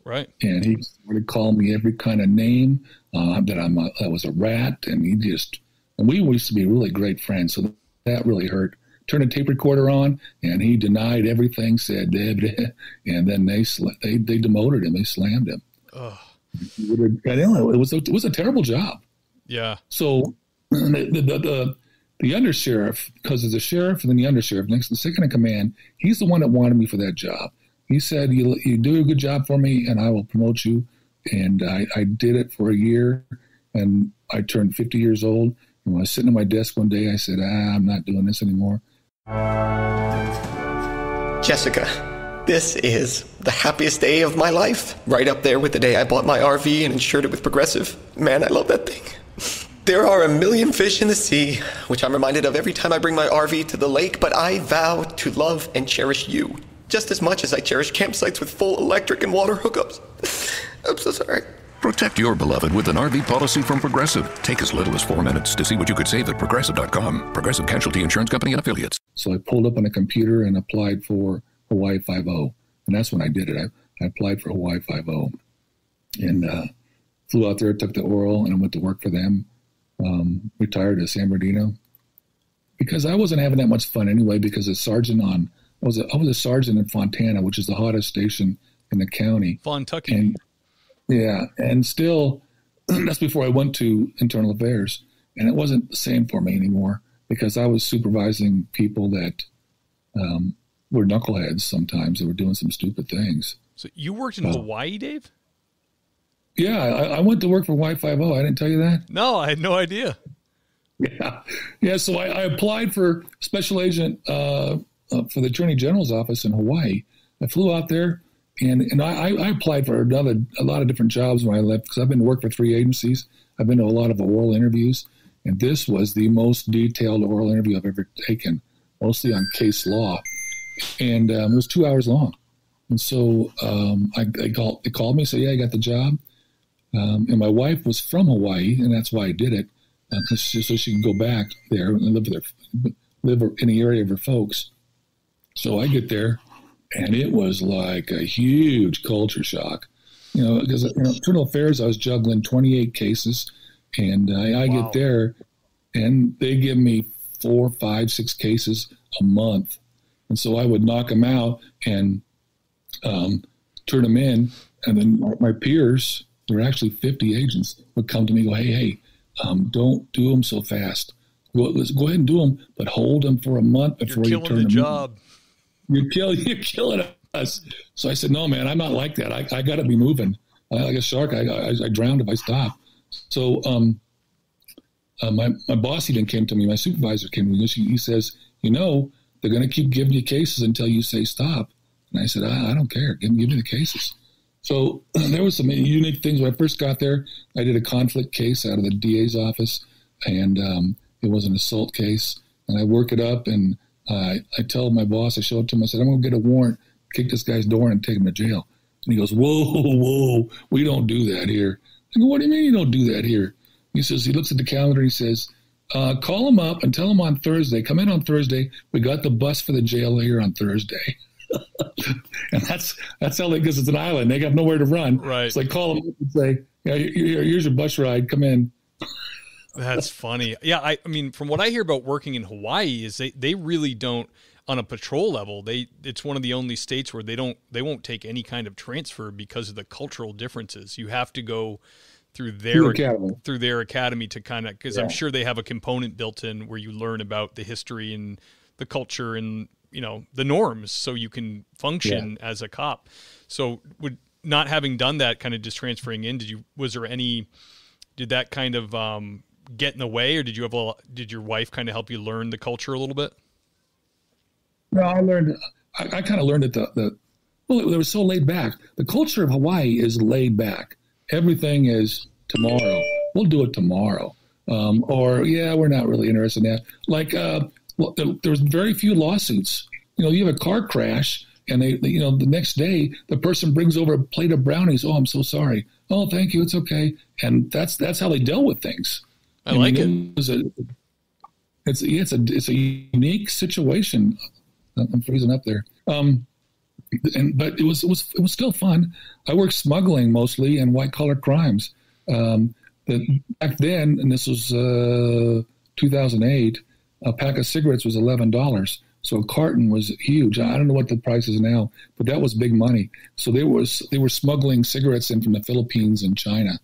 Right. And he started calling me every kind of name, that I was a rat, and we used to be really great friends, so that really hurt. Turned a tape recorder on, and he denied everything, said, and then they demoted him, they slammed him. Oh. It was a terrible job. Yeah. So the the undersheriff, because there's a sheriff and then the undersheriff, the second in command, he's the one that wanted me for that job. He said, you do a good job for me and I will promote you. And I did it for a year, and I turned 50 years old. And when I was sitting at my desk one day, I said, I'm not doing this anymore. Jessica, this is the happiest day of my life. Right up there with the day I bought my RV and insured it with Progressive. Man, I love that thing. There are a million fish in the sea, which I'm reminded of every time I bring my RV to the lake, but I vow to love and cherish you just as much as I cherish campsites with full electric and water hookups. I'm so sorry. Protect your beloved with an RV policy from Progressive. Take as little as 4 minutes to see what you could save at Progressive.com. Progressive Casualty Insurance Company and Affiliates. So I pulled up on a computer and applied for Hawaii 5-0. And that's when I did it. I applied for Hawaii 5-0 and flew out there, took the oral, and I went to work for them. Retired to San Bernardino because I wasn't having that much fun anyway. Because I was a sergeant in Fontana, which is the hottest station in the county. Fontucky. And still, that's before I went to internal affairs, and it wasn't the same for me anymore because I was supervising people that were knuckleheads. Sometimes they were doing some stupid things. So you worked in Hawaii, Dave? Yeah, I went to work for Hawaii 5-0. I didn't tell you that? No, I had no idea. Yeah. So I applied for special agent for the Attorney General's office in Hawaii. I flew out there, and I applied for a lot of different jobs when I left because I've been to work for 3 agencies. I've been to a lot of oral interviews, and this was the most detailed oral interview I've ever taken, mostly on case law, and it was 2 hours long. And so they called me and said, "Yeah, I got the job." And my wife was from Hawaii, and that's why I did it, so she could go back there and live in the area of her folks. So I get there, and it was like a huge culture shock. Because internal affairs, I was juggling 28 cases, and I get there, and they give me 4, 5, 6 cases a month. And so I would knock them out and turn them in, and then my peers, there were actually 50 agents, would come to me and go, hey, don't do them so fast. Go ahead and do them, but hold them for a month before you turn them in. You're killing us. So I said, no, man, I'm not like that. I got to be moving. Like a shark, I drowned if I stop. So my boss even came to me. My supervisor came to me. He says, they're going to keep giving you cases until you say stop. And I said, I don't care. Give me the cases. So there was some unique things. When I first got there, I did a conflict case out of the DA's office, and it was an assault case. And I work it up, and I tell my boss, I show it to him, I said, I'm going to get a warrant, kick this guy's door, and take him to jail. And he goes, whoa, we don't do that here. I go, what do you mean you don't do that here? He says, he looks at the calendar, and he says, call him up and tell him on Thursday, come in on Thursday, we got the bus for the jail here on Thursday. And that's how because it's an island. They got nowhere to run. Right. So they call them up and say, yeah, here's your bus ride. Come in. That's funny. Yeah. I mean, from what I hear about working in Hawaii is they really don't, on a patrol level, it's one of the only states where they won't take any kind of transfer because of the cultural differences. You have to go through their academy to kind of, because I'm sure they have a component built in where you learn about the history and the culture and the norms so you can function as a cop. So would not having done that, kind of just transferring in, did that kind of get in the way, or did your wife kind of help you learn the culture a little bit? No, I kind of learned it it was so laid back. The culture of Hawaii is laid back. Everything is tomorrow. We'll do it tomorrow. We're not really interested in that. Like, there was very few lawsuits. You have a car crash, and the next day the person brings over a plate of brownies. Oh, I'm so sorry. Oh, thank you. It's okay. And that's how they dealt with things. I like it. It's a unique situation. I'm freezing up there. But it was still fun. I worked smuggling mostly and white collar crimes. Back then, and this was 2008. A pack of cigarettes was $11. So a carton was huge. I don't know what the price is now, but that was big money. So they were smuggling cigarettes in from the Philippines and China.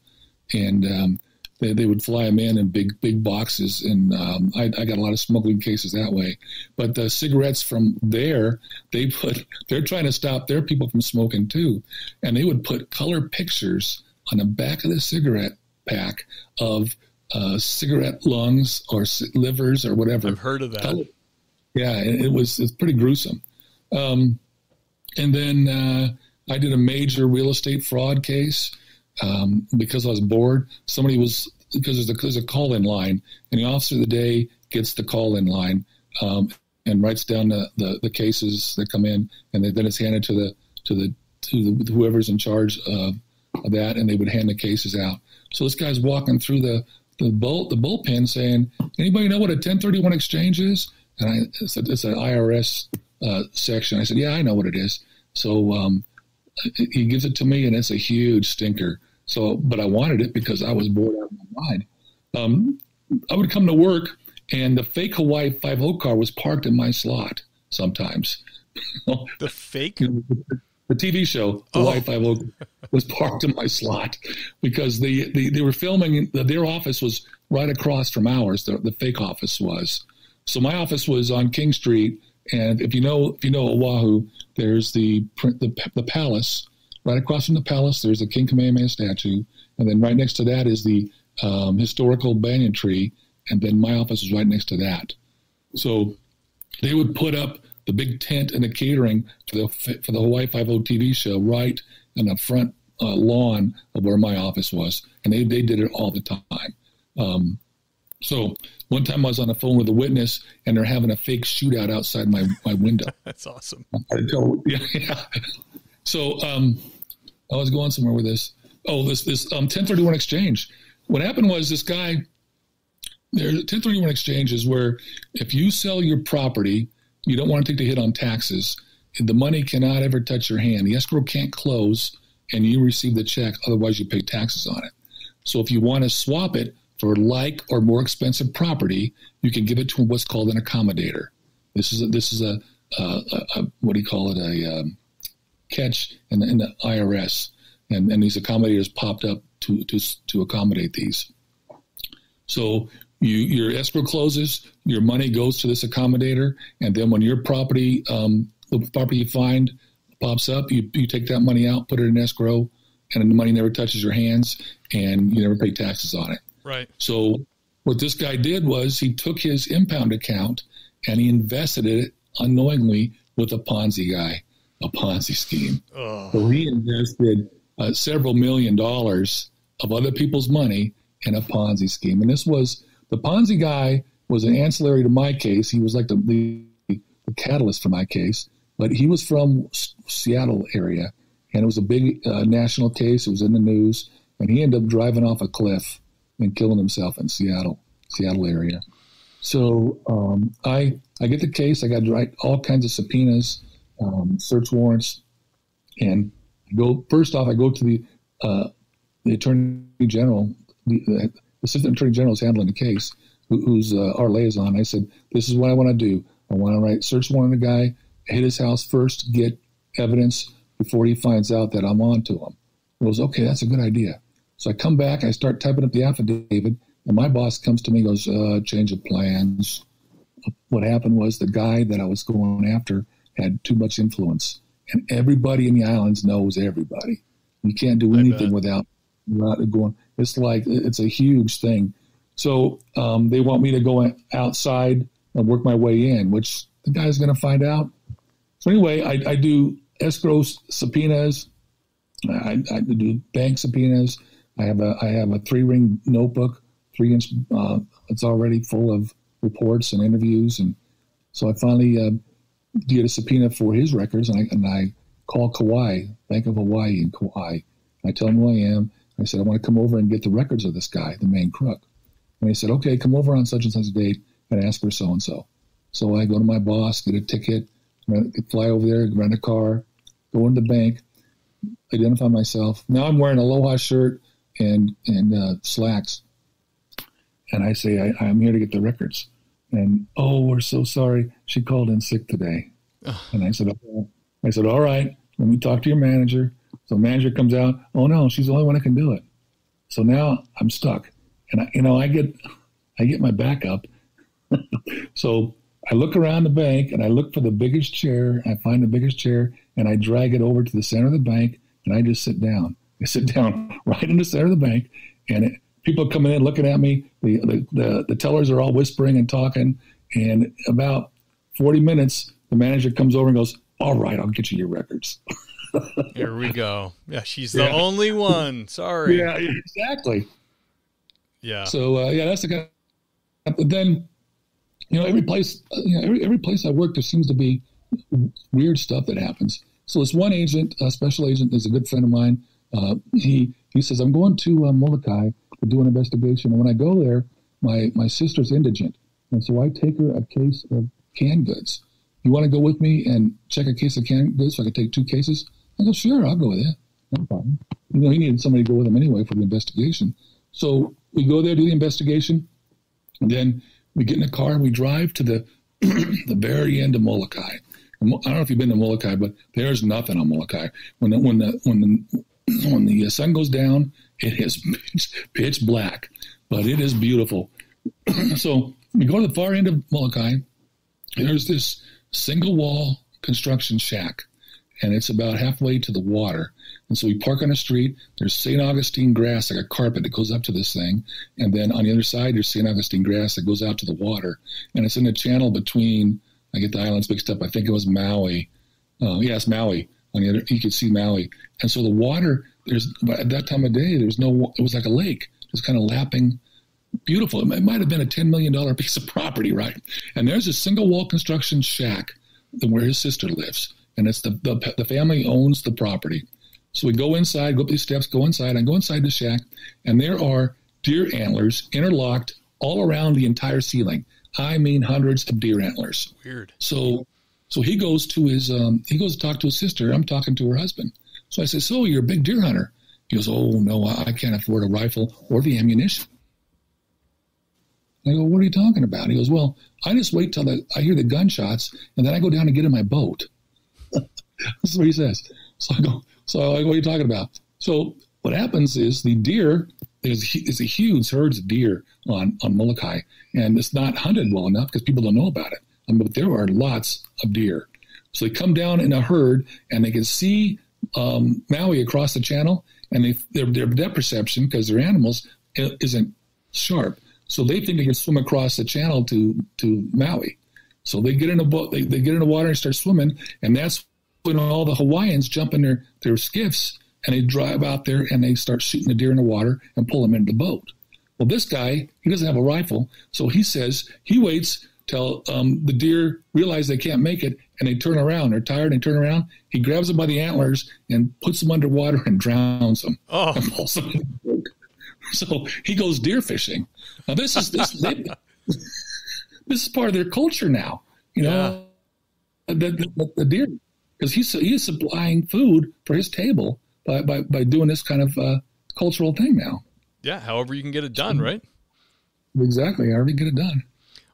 And they would fly them in big boxes, and I got a lot of smuggling cases that way. But the cigarettes from there, they're trying to stop their people from smoking too, and they would put color pictures on the back of the cigarette pack of cigarette lungs or livers or whatever. I've heard of that. Yeah, it's pretty gruesome. And then I did a major real estate fraud case. Because I was bored, because there's a call-in line, and the officer of the day gets the call-in line and writes down the cases that come in, and then it's handed to whoever's in charge of that, and they would hand the cases out. So this guy's walking through the bullpen saying, "Anybody know what a 1031 exchange is?" And it's an IRS section. I said, "Yeah, I know what it is." So he gives it to me, and it's a huge stinker. So, but I wanted it because I was bored out of my mind. I would come to work, and the fake Hawaii 5-0 car was parked in my slot sometimes. The fake? The TV show, Hawaii 5-0, was parked in my slot because they were filming. Their office was right across from ours, the fake office was. So my office was on King Street, and if you know Oahu, there's the palace. Right across from the palace, there's the King Kamehameha statue, and then right next to that is the historical banyan tree, and then my office is right next to that. So they would put up the big tent and the catering for the Hawaii 5-0 TV show right in the front lawn of where my office was, and they did it all the time. So one time I was on the phone with a witness, and they're having a fake shootout outside my window. That's awesome. Yeah. So I was going somewhere with this. Oh, this 1031 exchange. What happened was this guy, there's 1031 exchanges where if you sell your property, you don't want to take the hit on taxes. The money cannot ever touch your hand. The escrow can't close, and you receive the check. Otherwise, you pay taxes on it. So if you want to swap it for like or more expensive property, you can give it to what's called an accommodator. This is a what do you call it? A catch in the IRS, and these accommodators popped up to accommodate these. So your escrow closes, your money goes to this accommodator, and then when your property, the property you find pops up, you take that money out, put it in escrow, and the money never touches your hands, and you never pay taxes on it. Right. So what this guy did was he took his impound account and he invested it unknowingly with a Ponzi scheme. Oh. So he invested several $1 million of other people's money in a Ponzi scheme. And the Ponzi guy was an ancillary to my case. He was like the catalyst for my case, but he was from Seattle area, and it was a big national case. It was in the news, and he ended up driving off a cliff and killing himself in Seattle area. So I get the case. I got to write all kinds of subpoenas, search warrants, and I go to the Attorney General. The Assistant Attorney General is handling the case, who's our liaison. I said, this is what I want to do. I want to write search warrant on the guy, hit his house first, get evidence before he finds out that I'm on to him. He goes, okay, that's a good idea. So I come back, I start typing up the affidavit, and my boss comes to me and goes, change of plans. What happened was the guy that I was going after had too much influence, and everybody in the islands knows everybody. You can't do anything without going. It's a huge thing. So they want me to go outside and work my way in, which the guy's going to find out. So anyway, I do escrow subpoenas. I do bank subpoenas. I have a 3-ring notebook, 3-inch. It's already full of reports and interviews, and so I finally get a subpoena for his records, and I call Kauai, Bank of Hawaii in Kauai. I tell him who I am. I said I want to come over and get the records of this guy, the main crook. And he said, okay, come over on such and such a date and ask for so and so. So I go to my boss, get a ticket, fly over there, rent a car, go into the bank, identify myself. Now I'm wearing an Aloha shirt and slacks. And I say, I'm here to get the records. And, we're so sorry. She called in sick today. And I said, all right, let me talk to your manager. So the manager comes out. Oh, no, she's the only one that can do it. So now I'm stuck. And I get my back up. So I look around the bank and I look for the biggest chair. I find the biggest chair and I drag it over to the center of the bank and I just sit down. I sit down right in the center of the bank, and people coming in looking at me. The tellers are all whispering and talking. And about 40 minutes, the manager comes over and goes, "All right, I'll get you your records." Here we go. Yeah, she's the only one. Sorry. Yeah, exactly. Yeah. So that's the guy. But then, every place, every place I work, there seems to be weird stuff that happens. So this one agent, a special agent, is a good friend of mine. He says, "I'm going to Molokai to do an investigation, and when I go there, my sister's indigent, and so I take her a case of canned goods. You want to go with me and check a case of canned goods so I can take 2 cases?" I go, "Sure, I'll go with you. No problem." He needed somebody to go with him anyway for the investigation. So we go there, do the investigation, and then we get in a car and we drive to the the very end of Molokai. And I don't know if you've been to Molokai, but there's nothing on Molokai. When the sun goes down, it is pitch black, but it is beautiful. So we go to the far end of Molokai. There's this single wall construction shack, and it's about halfway to the water. And so we park on the street. There's St. Augustine grass, like a carpet that goes up to this thing. And then on the other side, there's St. Augustine grass that goes out to the water. And it's in the channel between, I get the islands mixed up, I think it was Maui. It's Maui. On the other, you could see Maui. And so the water, at that time of day, it was like a lake, just kind of lapping. Beautiful. It might have been a $10 million piece of property, right? And there's a single wall construction shack where his sister lives. And it's the family owns the property. So we go inside, go up these steps, go inside. I go inside the shack, and there are deer antlers interlocked all around the entire ceiling. I mean, hundreds of deer antlers. Weird. So he goes to talk to his sister. I'm talking to her husband. So I say, "So you're a big deer hunter?" He goes, "Oh no, I can't afford a rifle or the ammunition." I go, "What are you talking about?" He goes, "Well, I just wait till I hear the gunshots, and then I go down and get in my boat." That's what he says. So I go, "What are you talking about?" So what happens is the deer, there's a huge herds of deer on Molokai, and it's not hunted well enough because people don't know about it. But there are lots of deer. So they come down in a herd, and they can see Maui across the channel, and their depth perception, because they're animals, isn't sharp. So they think they can swim across the channel to Maui. So they get in a boat, they get in the water and start swimming, and that's when all the Hawaiians jump in their skiffs, and they drive out there and they start shooting the deer in the water and pull them into the boat. Well, this guy, he doesn't have a rifle, so he says he waits till the deer realize they can't make it, and they turn around. They're tired, and they turn around. He grabs them by the antlers and puts them underwater and drowns them. Oh. And pulls them in the boat. So he goes deer fishing. Now this is part of their culture now. The deer, because he is supplying food for his table by doing this kind of cultural thing now. Yeah, however you can get it done, right? Exactly, however you get it done.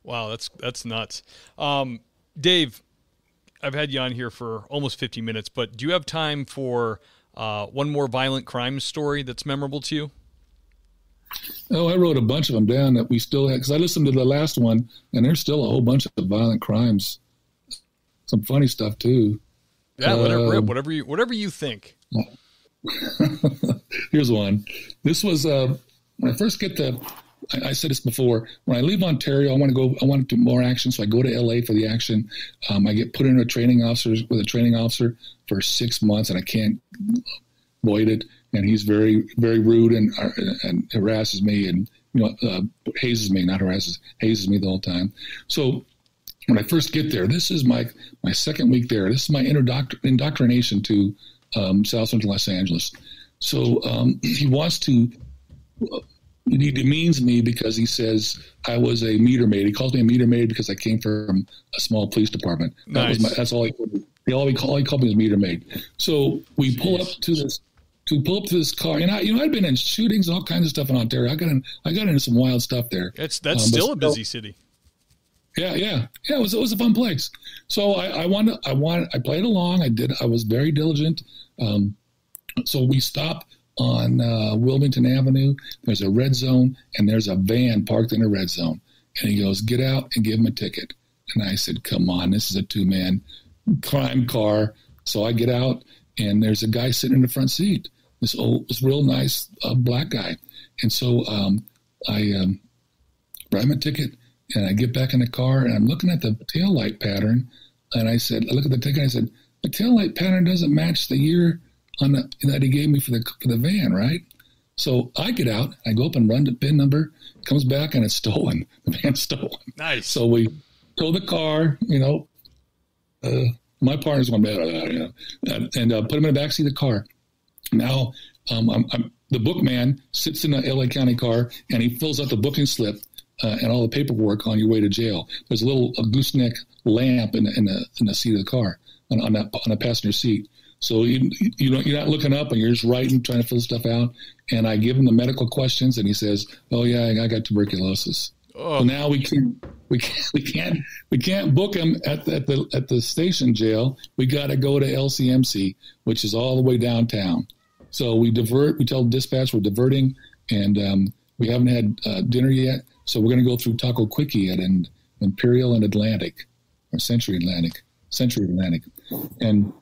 Wow, that's nuts. Dave, I've had you on here for almost 50 minutes, but do you have time for one more violent crime story that's memorable to you? Oh, I wrote a bunch of them down that we still had, because I listened to the last one, and there's still a whole bunch of violent crimes. Some funny stuff, too. Yeah, whatever you think. Here's one. This was when I first get I said this before. When I leave Ontario, I want to do more action, so I go to LA for the action. I get put in with a training officer for 6 months, and I can't avoid it. And he's very, very rude and harasses me, and hazes me, not harasses, hazes me the whole time. So when I first get there, this is my second week there. This is my indoctrination to South Central Los Angeles. So he wants to. He demeans me because he says I was a meter maid. He calls me a meter maid because I came from a small police department. Nice. That's all he called me. He called me a meter maid. So we pull up to this car, and I'd been in shootings and all kinds of stuff in Ontario. I got into some wild stuff there. That's still a busy city. Yeah. It was a fun place. So I played along. I was very diligent. So we stop on Wilmington Avenue. There's a red zone, and there's a van parked in a red zone. And he goes, get out and give him a ticket. And I said, come on, this is a 2-man crime car. So I get out, and there's a guy sitting in the front seat, this real nice black guy. And so I write him a ticket, and I get back in the car, and I'm looking at the taillight pattern. And I look at the ticket, and I said, the taillight pattern doesn't match the year that he gave me for the van, right? So I get out, I go up and run the VIN number, comes back, and it's stolen. The van's stolen. Nice. So we tow the car, my partner's going, and put him in the backseat of the car. Now, the bookman sits in the LA County car, and he fills out the booking slip and all the paperwork on your way to jail. There's a little gooseneck lamp in the seat of the car on the passenger seat. So you're not looking up, and you're just writing, trying to fill stuff out. And I give him the medical questions, and he says, "Oh yeah, I got tuberculosis." Oh. So now we can't book him at the station jail. We got to go to LCMC, which is all the way downtown. So we divert. We tell dispatch we're diverting, and we haven't had dinner yet. So we're going to go through Taco Quickie at Imperial and Atlantic, or Century Atlantic, and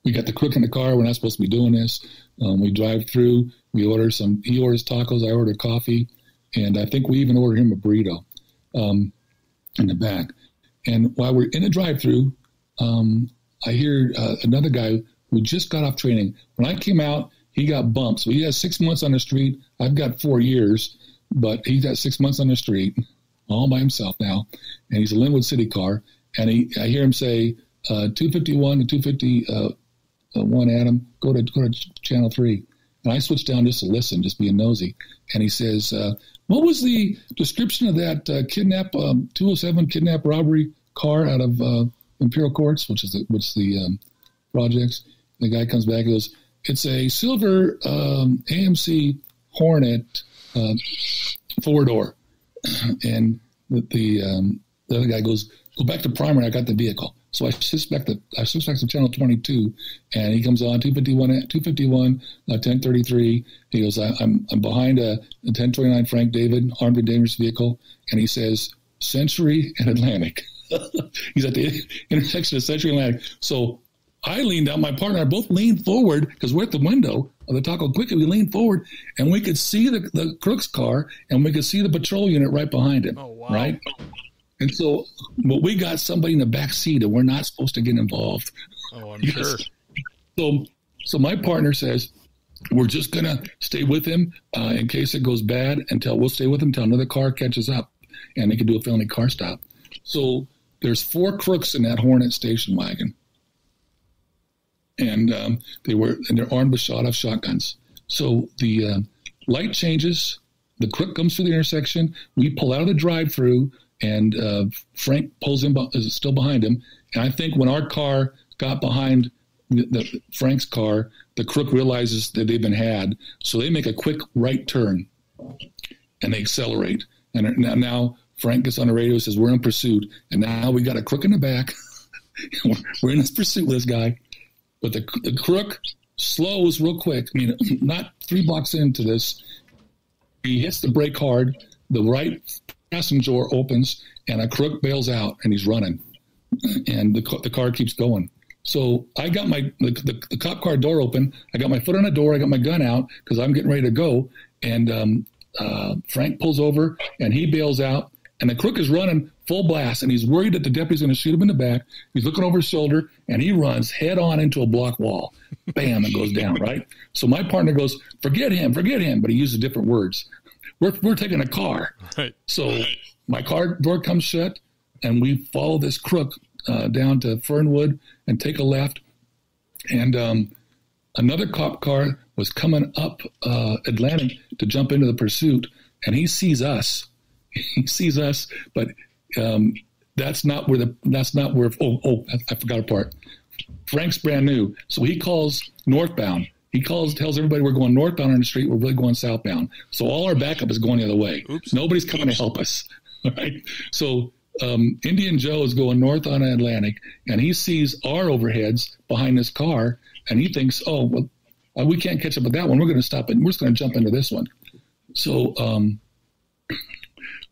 we got the crook in the car. We're not supposed to be doing this. We drive through. We order he orders tacos. I order coffee. And I think we even ordered him a burrito in the back. And while we're in the drive-through, I hear another guy who just got off training. When I came out, he got bumped. So he has 6 months on the street. I've got 4 years, but he's got 6 months on the street all by himself now. And he's a Linwood City car. And I hear him say, 251 to 251, Adam, go to channel 3. And I switched down just to listen, just being nosy. And he says, what was the description of that 207 kidnap robbery car out of Imperial Courts, which is the projects? The guy comes back and goes, it's a silver AMC Hornet 4-door. And the other guy goes, go back to primary, I got the vehicle. So I switched back to channel 22, and he comes on 251, 1033. He goes, I'm behind a 1029 Frank David, armed and dangerous vehicle, and he says, Century and Atlantic. He's at the intersection of Century and Atlantic. So I leaned out, my partner and I both leaned forward, because we're at the window of the Taco Quickie. We leaned forward, and we could see the crook's car, and we could see the patrol unit right behind him. Oh, wow. Right? And so, but we got somebody in the back seat, and we're not supposed to get involved. Oh, I'm sure. So my partner says, we're just going to stay with him in case it goes bad we'll stay with him until another car catches up, and they can do a felony car stop. So there's 4 crooks in that Hornet station wagon. And they're armed with shot-off shotguns. So the light changes, the crook comes through the intersection, we pull out of the drive-through, and Frank pulls in, is still behind him. And I think when our car got behind Frank's car, the crook realizes that they've been had. So they make a quick right turn, and they accelerate. And now Frank gets on the radio and says, we're in pursuit. And now we got a crook in the back. We're in this pursuit with this guy. But the crook slows real quick. I mean, not 3 blocks into this. He hits the brake hard. The right passenger door opens, and a crook bails out, and he's running, and the car keeps going. So I got the cop car door open. I got my foot on the door. I got my gun out because I'm getting ready to go. And Frank pulls over, and he bails out, and the crook is running full blast, and he's worried that the deputy's going to shoot him in the back. He's looking over his shoulder, and he runs head on into a block wall. Bam, and goes down, right? So my partner goes, forget him, but he uses different words. We're taking a car. Right. So my car door comes shut, and we follow this crook down to Fernwood and take a left. And another cop car was coming up Atlantic to jump into the pursuit, and he sees us. But that's not where I forgot a part. Frank's brand new, so he calls northbound. He tells everybody we're going northbound on the street. We're really going southbound. So all our backup is going the other way. Oops. Nobody's coming to help us. All right. So Indian Joe is going north on Atlantic, and he sees our overheads behind this car, and he thinks, oh, well, we can't catch up with that one. We're going to stop it. We're just going to jump into this one. So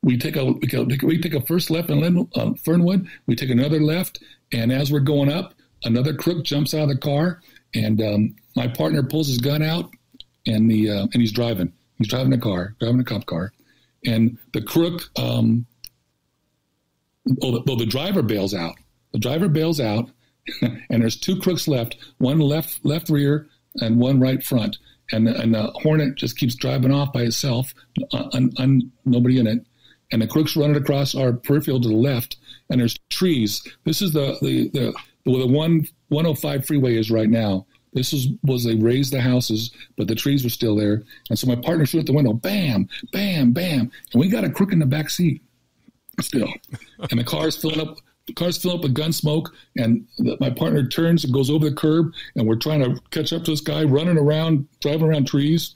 we take a first left in Fernwood. We take another left, and as we're going up, another crook jumps out of the car, and my partner pulls his gun out, and he's driving. He's driving a cop car, and the crook. The driver bails out. The driver bails out, and there's two crooks left. One left rear and one right front. And the Hornet just keeps driving off by itself, nobody in it. And the crooks running across our peripheral to the left, and there's trees. This is the 105 freeway is right now. This was they raised the houses, but the trees were still there. And so my partner stood at the window, bam, bam, bam, and we got a crook in the back seat still. And the car's filling up with gun smoke, and my partner turns and goes over the curb, and we're trying to catch up to this guy running around, driving around trees,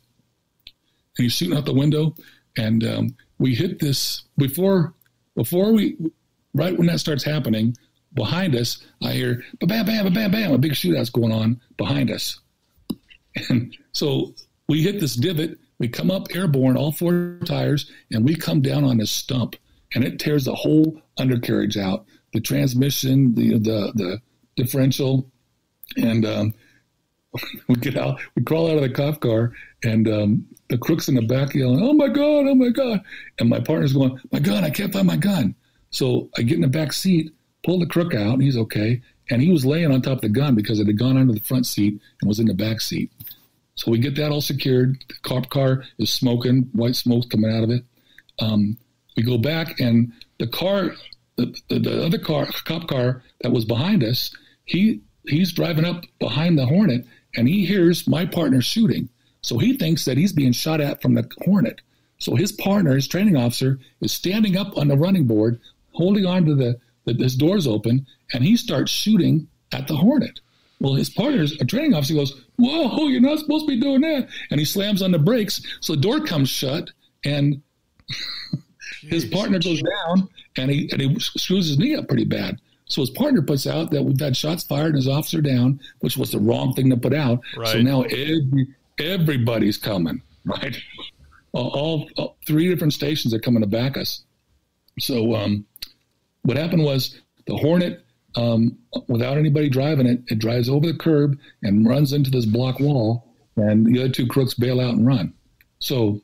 and he's shooting out the window. And we hit this before we, right when that starts happening, behind us, I hear bam, bam, bam, bam, a big shootout's going on behind us. And so we hit this divot, we come up airborne, all four tires, and we come down on this stump, and it tears the whole undercarriage out, the transmission, the differential, and we get out, we crawl out of the cop car, and the crook's in the back yelling, oh my God, and my partner's going, my gun, I can't find my gun. So I get in the back seat, pull the crook out, and he's okay, and he was laying on top of the gun because it had gone under the front seat and was in the back seat. So we get that all secured. The cop car is smoking, white smoke coming out of it. We go back, and the car, the other car, cop car that was behind us, he's driving up behind the Hornet, and he hears my partner shooting. So he thinks that he's being shot at from the Hornet. So his partner, his training officer, is standing up on the running board, holding on to his door's open, and he starts shooting at the Hornet. Well, his partner's a training officer goes, whoa, you're not supposed to be doing that. And he slams on the brakes. So the door comes shut, and his partner goes down, and he screws his knee up pretty bad. So his partner puts out that we've had shots fired and his officer down, which was the wrong thing to put out. Right. So now everybody's coming, right? All three different stations are coming to back us. So what happened was the Hornet, without anybody driving it, it drives over the curb and runs into this block wall, and the other two crooks bail out and run. So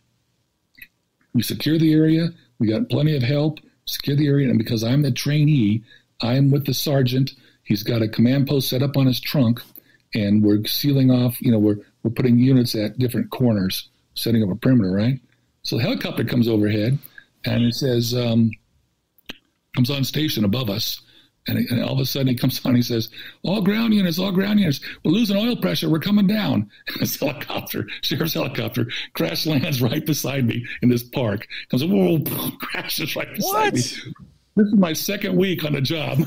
we secure the area. We got plenty of help, secure the area, and because I'm the trainee, I'm with the sergeant. He's got a command post set up on his trunk, and we're sealing off, we're putting units at different corners, setting up a perimeter, right? So the helicopter comes overhead, and it says, comes on station above us, and all of a sudden he comes on, he says, all ground units, we're losing oil pressure, we're coming down. And this helicopter, sheriff's helicopter, crash lands right beside me in this park. Comes, whoa, crashes right beside me. This is my second week on the job.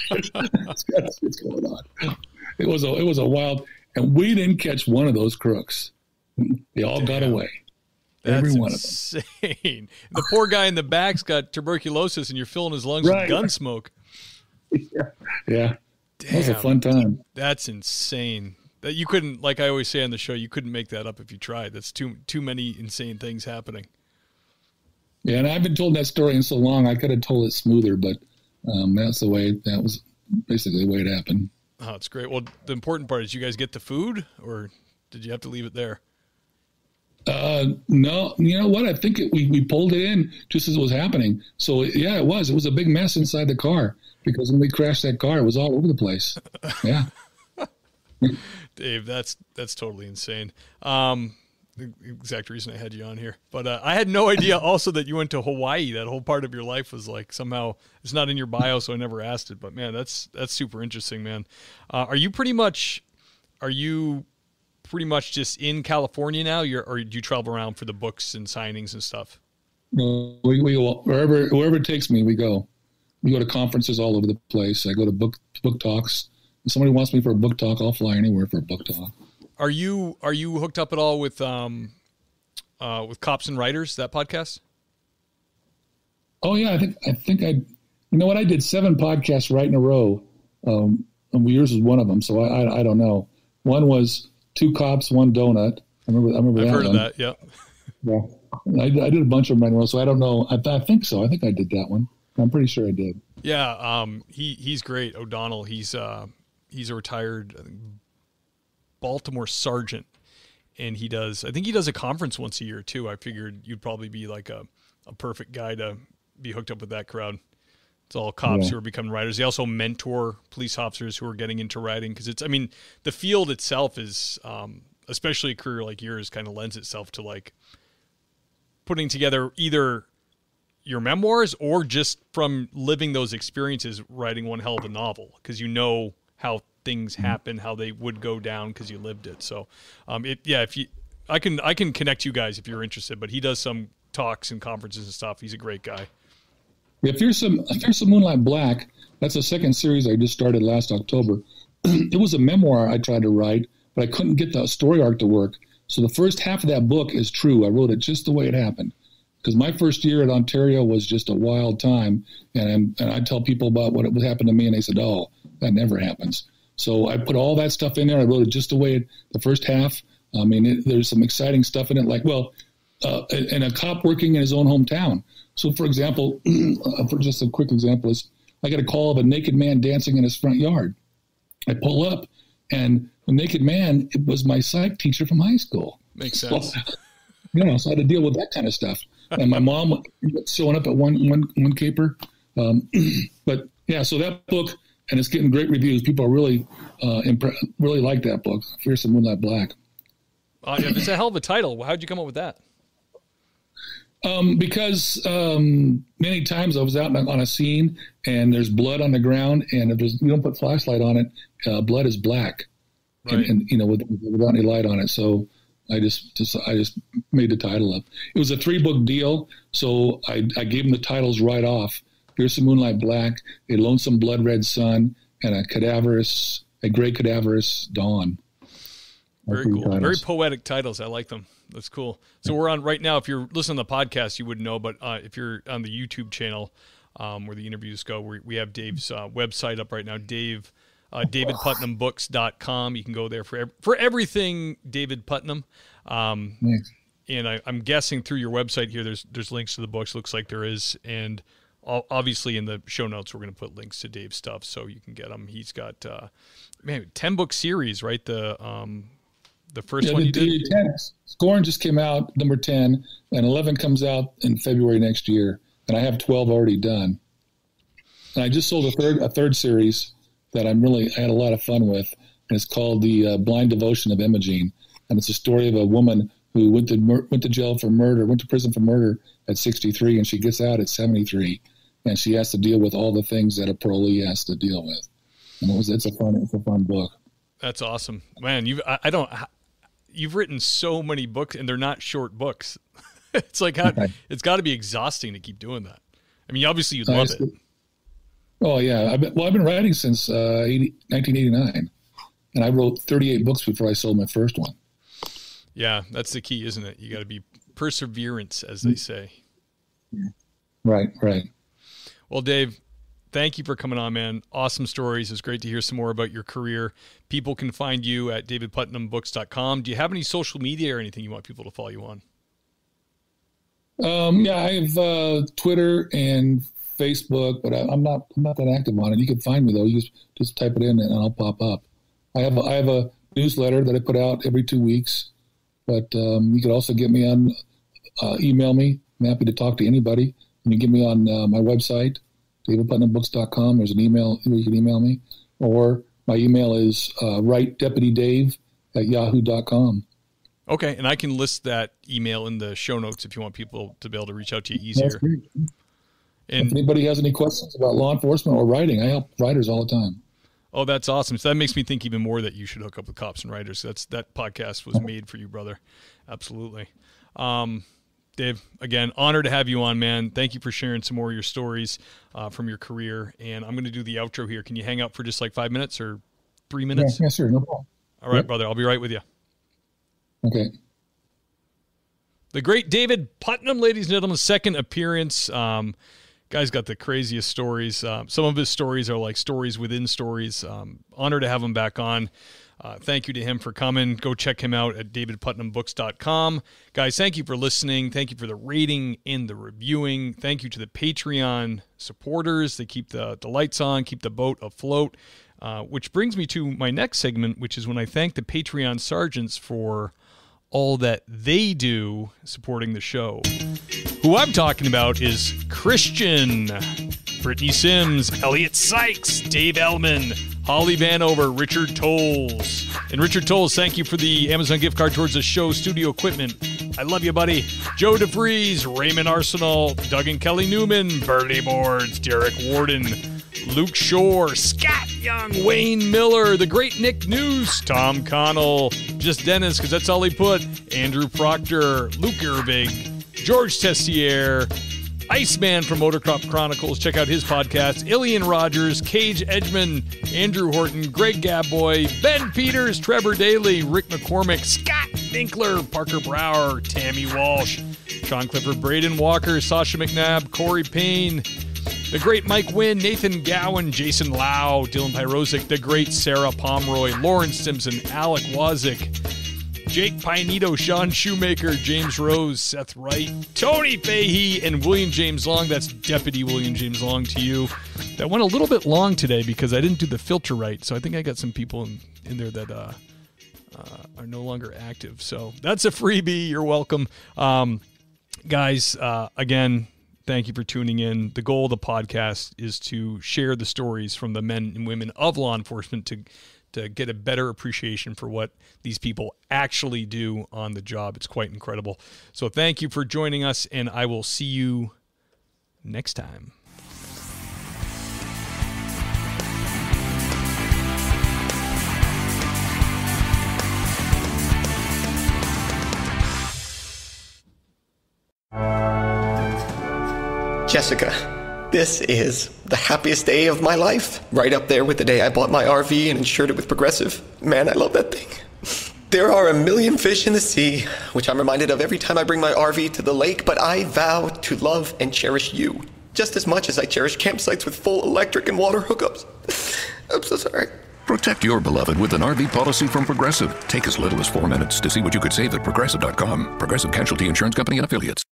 What's going on? It was a wild, and we didn't catch one of those crooks. They all got away. Every one of them. Insane. The poor guy in the back's got tuberculosis, and you're filling his lungs with gun smoke. Yeah. That was a fun time. That's insane. That you couldn't, like I always say on the show, you couldn't make that up if you tried. That's too many insane things happening. Yeah, and I haven't told that story in so long. I could have told it smoother, but that was basically the way it happened. Oh, it's great. Well, the important part is you guys get the food, or did you have to leave it there? No, you know what? I think we pulled it in just as it was happening. So yeah, it was a big mess inside the car because when we crashed that car, it was all over the place. Yeah. Dave, that's totally insane. The exact reason I had you on here, but I had no idea also that you went to Hawaii. That whole part of your life was like somehow it's not in your bio, so I never asked it. But man, that's super interesting, man. Are you pretty much just in California now? Or do you travel around for the books and signings and stuff? No, we go wherever it takes me. We go to conferences all over the place. I go to book talks. If somebody wants me for a book talk, I'll fly anywhere for a book talk. Are you hooked up at all with Cops and Writers, that podcast? Oh yeah, I think you know what, I did 7 podcasts right in a row. And yours was one of them, so I don't know. One was Two Cops, One Donut. I remember I've that heard one. of that. Yeah. Yeah. I did a bunch of them right, so I don't know. I think so. I think I did that one. I'm pretty sure I did. Yeah. He's great. O'Donnell. He's a retired Baltimore sergeant, and I think he does a conference once a year too. I figured you'd probably be like a perfect guy to be hooked up with that crowd. It's all cops who are becoming riders. They also mentor police officers who are getting into riding, because the field itself is, especially a career like yours, kind of lends itself to like putting together either your memoirs or just from living those experiences, writing one hell of a novel, because you know how things happen, how they would go down because you lived it. So, I can connect you guys if you're interested. But he does some talks and conferences and stuff. He's a great guy. If there's some Moonlight Black, that's the second series I just started last October. It was a memoir I tried to write, but I couldn't get the story arc to work. So the first half of that book is true. I wrote it just the way it happened, because my first year at Ontario was just a wild time, and I tell people about what happened to me, and they said, "Oh, that never happens." So I put all that stuff in there. I wrote it just the way the first half. I mean, there's some exciting stuff in it, like and a cop working in his own hometown. So, for example, for just a quick example, is I get a call of a naked man dancing in his front yard. I pull up, and the naked man, it was my psych teacher from high school. Makes sense. So I had to deal with that kind of stuff. And my mom showing up at one caper. But yeah, so that book, and it's getting great reviews. People are really really like that book, Fierce and Moonlight Black. It's a hell of a title. How'd you come up with that? Because many times I was out on a scene and there's blood on the ground, and if you don't put flashlight on it, blood is black, right. and without any light on it. So I just made the title up. It was a 3-book deal, so I gave them the titles right off: Fierce and Moonlight Black, A Lonesome Blood Red Sun, and A Gray Cadaverous Dawn. Very cool. Titles. Very poetic titles. I like them. That's cool. So we're on right now. If you're listening to the podcast, you wouldn't know, but if you're on the YouTube channel where the interviews go, we have Dave's website up right now, DavidPutnamBooks.com. You can go there for everything David Putnam. Nice. And I'm guessing through your website here, there's links to the books. Looks like there is. And obviously in the show notes, we're going to put links to Dave's stuff so you can get them. He's got 10-book series, right? The first one you did? 10. Scorn just came out, number 10, and 11 comes out in February next year, and I have 12 already done. And I just sold a third series that I had a lot of fun with, and it's called The Blind Devotion of Imogene, and it's a story of a woman who went to jail for murder, went to prison for murder at 63, and she gets out at 73, and she has to deal with all the things that a parolee has to deal with. And it's a fun book. That's awesome, man. You've written so many books, and they're not short books. It's like it's got to be exhausting to keep doing that. I mean, obviously you love it. Oh yeah, I've been writing since 1989, and I wrote 38 books before I sold my first one. Yeah, that's the key, isn't it? You got to be perseverance, as they say. Right. Well, Dave, thank you for coming on, man. Awesome stories. It's great to hear some more about your career. People can find you at davidputnambooks.com. Do you have any social media or anything you want people to follow you on? Yeah, I have Twitter and Facebook, but I'm not that active on it. You can find me though. You just type it in and I'll pop up. I have a newsletter that I put out every 2 weeks, but you could also get me on email me. I'm happy to talk to anybody. And you get me on my website, davidputnambooks.com. There's an email where you can email me, or my email is writedeputydave@yahoo.com. Okay, and I can list that email in the show notes if you want people to be able to reach out to you easier. That's great. And if anybody has any questions about law enforcement or writing, I help writers all the time. Oh, that's awesome. So that makes me think even more that you should hook up with cops and writers. That podcast was made for you, brother. Absolutely. Dave, again, honored to have you on, man. Thank you for sharing some more of your stories from your career. And I'm going to do the outro here. Can you hang out for just like 5 minutes or 3 minutes? Yeah, sure. No problem. All right, brother. I'll be right with you. Okay. The great David Putnam, ladies and gentlemen, second appearance. Guy's got the craziest stories. Some of his stories are like stories within stories. Honored to have him back on. Thank you to him for coming. Go check him out at davidputnambooks.com. Guys, thank you for listening. Thank you for the rating and the reviewing. Thank you to the Patreon supporters. They keep the lights on, keep the boat afloat. Which brings me to my next segment, which is when I thank the Patreon sergeants for all that they do supporting the show. Who I'm talking about is Christian, Brittany Sims, Elliot Sykes, Dave Ellman, Holly Vanover, Richard Tolles. And Richard Tolles, thank you for the Amazon gift card towards the show studio equipment. I love you, buddy. Joe DeVries, Raymond Arsenal, Doug and Kelly Newman, Bertie Boards, Derek Warden, Luke Shore, Scott Young, Wayne Miller, the great Nick News, Tom Connell, just Dennis, because that's all he put, Andrew Proctor, Luke Irving, George Tessier, Iceman from Motocrop Chronicles, check out his podcast, Ilian Rogers, Cage Edgman, Andrew Horton, Greg Gabboy, Ben Peters, Trevor Daly, Rick McCormick, Scott Winkler, Parker Brower, Tammy Walsh, Sean Clifford, Braden Walker, Sasha McNabb, Corey Payne, the great Mike Wynn, Nathan Gowan, Jason Lau, Dylan Pyrozik, the great Sarah Pomeroy, Lawrence Simpson, Alec Wazik, Jake Pinedo, Sean Shoemaker, James Rose, Seth Wright, Tony Fahey, and William James Long. That's Deputy William James Long to you. That went a little bit long today because I didn't do the filter right, so I think I got some people in there that are no longer active. So that's a freebie. You're welcome. Guys, again, thank you for tuning in. The goal of the podcast is to share the stories from the men and women of law enforcement to get a better appreciation for what these people actually do on the job. It's quite incredible. So thank you for joining us, and I will see you next time. Jessica, this is the happiest day of my life. Right up there with the day I bought my RV and insured it with Progressive. Man, I love that thing. There are a million fish in the sea, which I'm reminded of every time I bring my RV to the lake, but I vow to love and cherish you just as much as I cherish campsites with full electric and water hookups. I'm so sorry. Protect your beloved with an RV policy from Progressive. Take as little as 4 minutes to see what you could save at Progressive.com. Progressive Casualty Insurance Company and Affiliates.